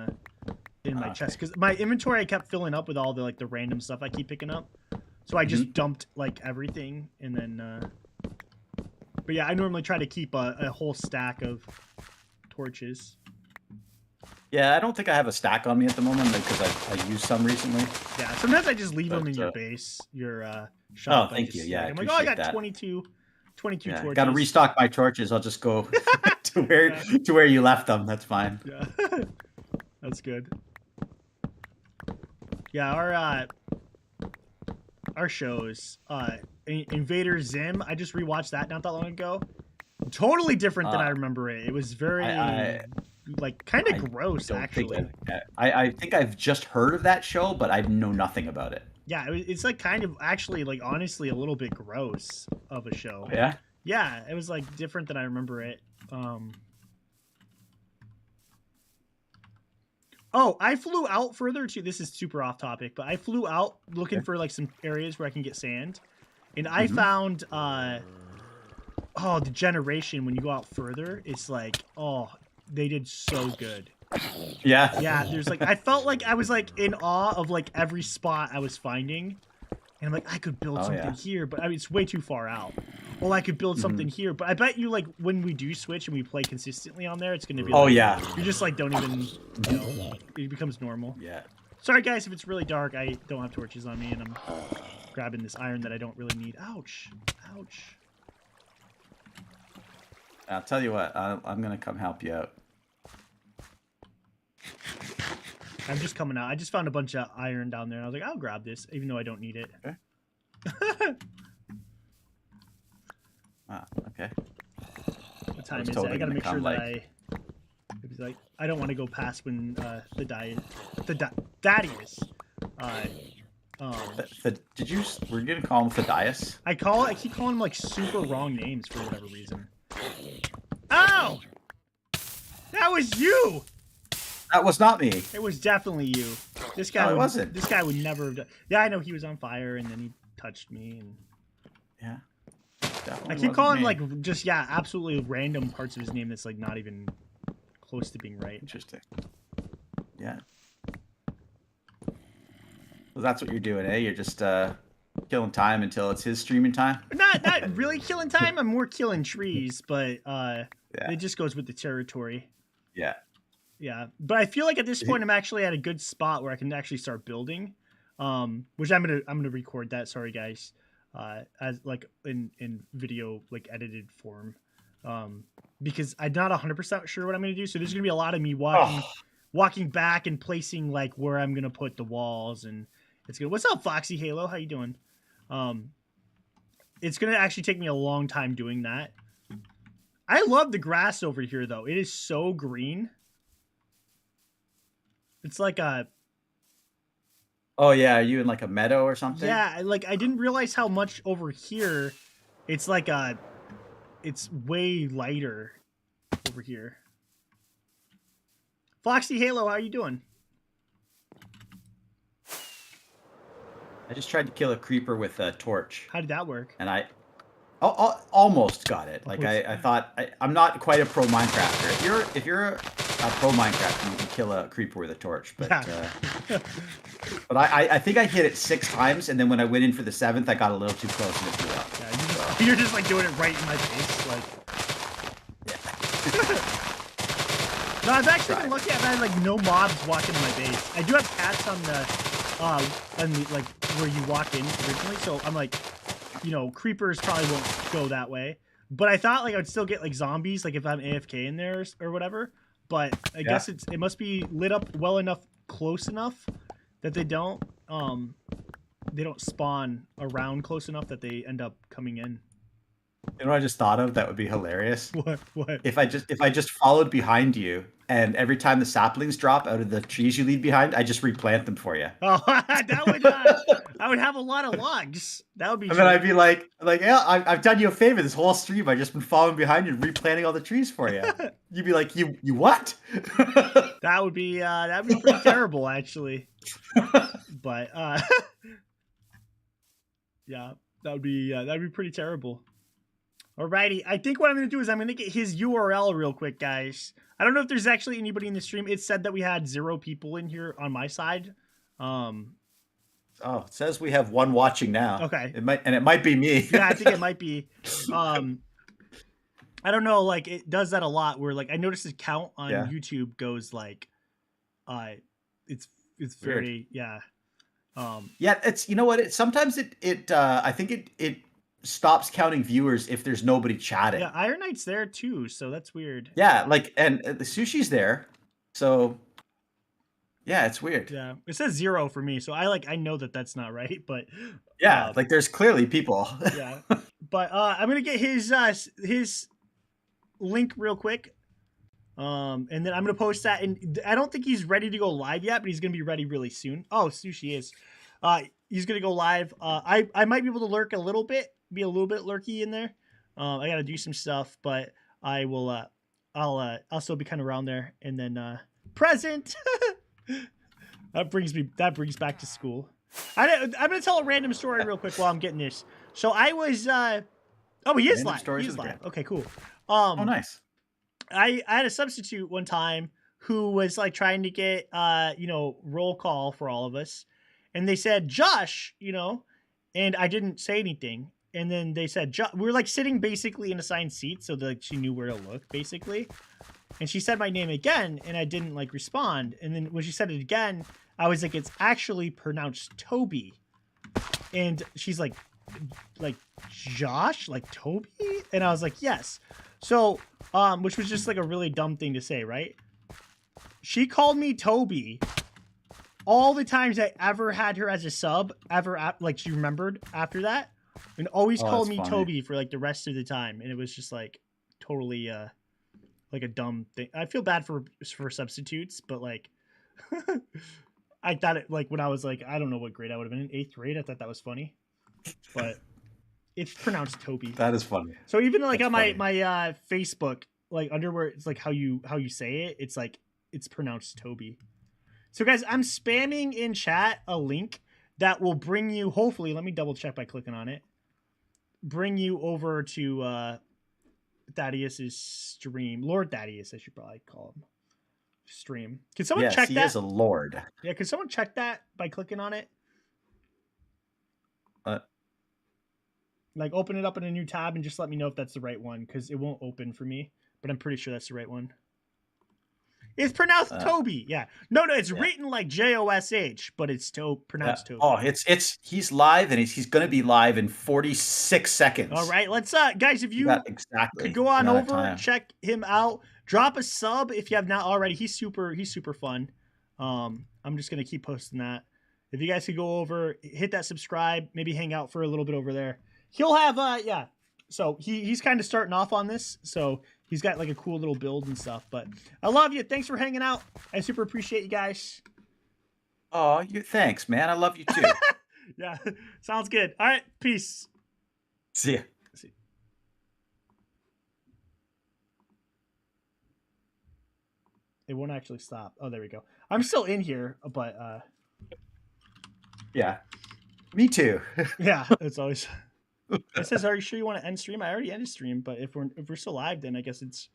my chest because my inventory I kept filling up with all the random stuff I keep picking up. So I just dumped like everything and then but yeah, I normally try to keep a whole stack of torches. Yeah, I don't think I have a stack on me at the moment because I used some recently. Yeah, sometimes I just leave them in your base, your shop. Oh, thank you. Yeah, I'm like, oh, I got that. 22 yeah, torches. Got to restock my torches. I'll just go to where you left them. That's fine. Yeah, that's good. Yeah, our shows, Invader Zim. I just rewatched that not that long ago. Totally different than I remember it. It was very like kind of gross actually. I think I've just heard of that show, but I know nothing about it. Yeah, it's like kind of actually like honestly a little bit gross of a show. Oh, yeah. Yeah, it was like different than I remember it. Oh, I flew out further too. This is super off topic, but I flew out looking for like some areas where I can get sand, and I found oh, the generation when you go out further, it's like, oh, they did so good. Yeah. Yeah, there's like I felt like I was like in awe of like every spot I was finding. And I'm like, I could build something here, but I mean, it's way too far out. Well, I could build something here, but I bet you like when we do switch and we play consistently on there, it's going to be like, you just like don't even, you know, it becomes normal. Yeah. Sorry guys, if it's really dark, I don't have torches on me and I'm grabbing this iron that I don't really need. Ouch. Ouch. I'll tell you what, I'm going to come help you out. I'm just coming out. I just found a bunch of iron down there. And I was like, I'll grab this, even though I don't need it. Okay. Okay. What time is it? I gotta make sure that I don't want to go past when Thaddeus. Were you gonna call him Thaddeus? I keep calling him like super wrong names for whatever reason. Ow! That was you! That was not me. It was definitely you. This guy wasn't. This guy would never have done. Yeah, I know he was on fire and then he touched me and yeah. I keep calling like just absolutely random parts of his name that's like not even close to being right. Interesting. Yeah. Well, that's what you're doing, eh? You're just killing time until it's his streaming time. Not really killing time. I'm more killing trees, but it just goes with the territory. Yeah. Yeah, but I feel like at this point I'm actually at a good spot where I can actually start building, which I'm gonna record that. Sorry guys, as like in video like edited form, because I'm not 100% sure what I'm gonna do. So there's gonna be a lot of me walking back and placing like where I'm gonna put the walls, and it's gonna. What's up, Foxy Halo? How you doing? It's gonna actually take me a long time doing that. I love the grass over here though. It is so green. It's like a... Oh, yeah. Are you in like a meadow or something? Yeah, like I didn't realize how much over here. It's like it's way lighter over here. Foxy Halo, how you doing? I just tried to kill a creeper with a torch. How did that work? And I almost got it. Like I thought I'm not quite a pro Minecrafter. If you're a pro Minecrafter, you can kill a creeper with a torch. But but I think I hit it 6 times, and then when I went in for the 7th, I got a little too close and it blew up. Yeah, You're just like doing it right in my face, like. No, I've actually been lucky. I've had like no mobs walking in my base. I do have cats on the like where you walk in originally, so I'm like, you know, creepers probably won't go that way. But I thought like I'd still get like zombies, like if I'm AFK in there or whatever. But I guess it must be lit up well enough, close enough that they don't spawn around close enough that they end up coming in. You know what I just thought of? That would be hilarious. What? If I just followed behind you, and every time the saplings drop out of the trees you leave behind, I just replant them for you. Oh, that would I would have a lot of logs. That would be. And then I'd be like, yeah, I've done you a favor this whole stream. I've just been following behind you and replanting all the trees for you. You'd be like, you what? That would be pretty terrible, actually. But yeah, that'd be pretty terrible. Alrighty, I think what I'm gonna do is I'm gonna get his URL real quick, guys. I don't know if there's actually anybody in the stream. It said that we had 0 people in here on my side. Oh, it says we have 1 watching now. Okay. It might be me. Yeah, I think it might be. I don't know, like it does that a lot where like I noticed his count on YouTube goes like it's very yeah. Yeah, it's, you know what, sometimes I think it stops counting viewers if there's nobody chatting. Yeah, Iron Knight's there too, so that's weird. Yeah, like, and the Sushi's there, so yeah, it's weird. Yeah, it says 0 for me, so I know that that's not right, but yeah, like there's clearly people. Yeah, but I'm gonna get his link real quick, and then I'm gonna post that. And I don't think he's ready to go live yet, but he's gonna be ready really soon. Oh, Sushi is. He's gonna go live. I might be able to lurk a little bit. Be a little bit lurky in there. I gotta do some stuff, but I will I'll still be kind of around there. And then present. that brings back to school. I'm gonna tell a random story real quick while I'm getting this. So I was oh, he is live. He's live. Okay, cool. Oh, nice. I had a substitute one time who was like trying to get roll call for all of us, and they said Josh, and I didn't say anything. And then they said, we were like sitting basically in assigned seats, so that she knew where to look, basically. And she said my name again, and I didn't like respond. And then when she said it again, I was like, it's actually pronounced Toby. And she's like Josh, like Toby? And I was like, yes. So, which was just like a really dumb thing to say, right? She called me Toby all the times I ever had her as a sub, like she remembered after that. And always called me funny. Toby for like the rest of the time, and it was just like totally like a dumb thing. I feel bad for substitutes, but like I thought it, like when I was like, I don't know what grade I would have been in, 8th grade. I thought that was funny, but it's pronounced Toby. That is funny. So even like that's on my Facebook, like under where it's like how you say it, it's like it's pronounced Toby. So guys, I'm spamming in chat a link that will bring you, hopefully, let me double check by clicking on it, bring you over to Thaddeus's stream. Lord Thaddeus, I should probably call him. Stream. Can someone check that? Yes, he is a lord. Yeah, can someone check that by clicking on it? Like open it up in a new tab and just let me know if that's the right one, because it won't open for me, but I'm pretty sure that's the right one. It's pronounced Toby. Yeah. No, it's written like Josh, but it's pronounced Toby. Oh, he's live, and he's going to be live in 46 seconds. All right, let's guys, if you could go on over and check him out, drop a sub if you have not already. He's super fun. I'm just going to keep posting that. If you guys could go over, hit that subscribe, maybe hang out for a little bit over there. He'll have so he's kind of starting off on this, so he's got like a cool little build and stuff. But I love you. Thanks for hanging out. I super appreciate you guys. Oh, thanks, man. I love you too. Yeah, sounds good. All right, peace. See ya. It won't actually stop. Oh, there we go. I'm still in here, but yeah, me too. Yeah, it's always. It says, "Are you sure you want to end stream?" I already ended stream, but if we're still live, then I guess it's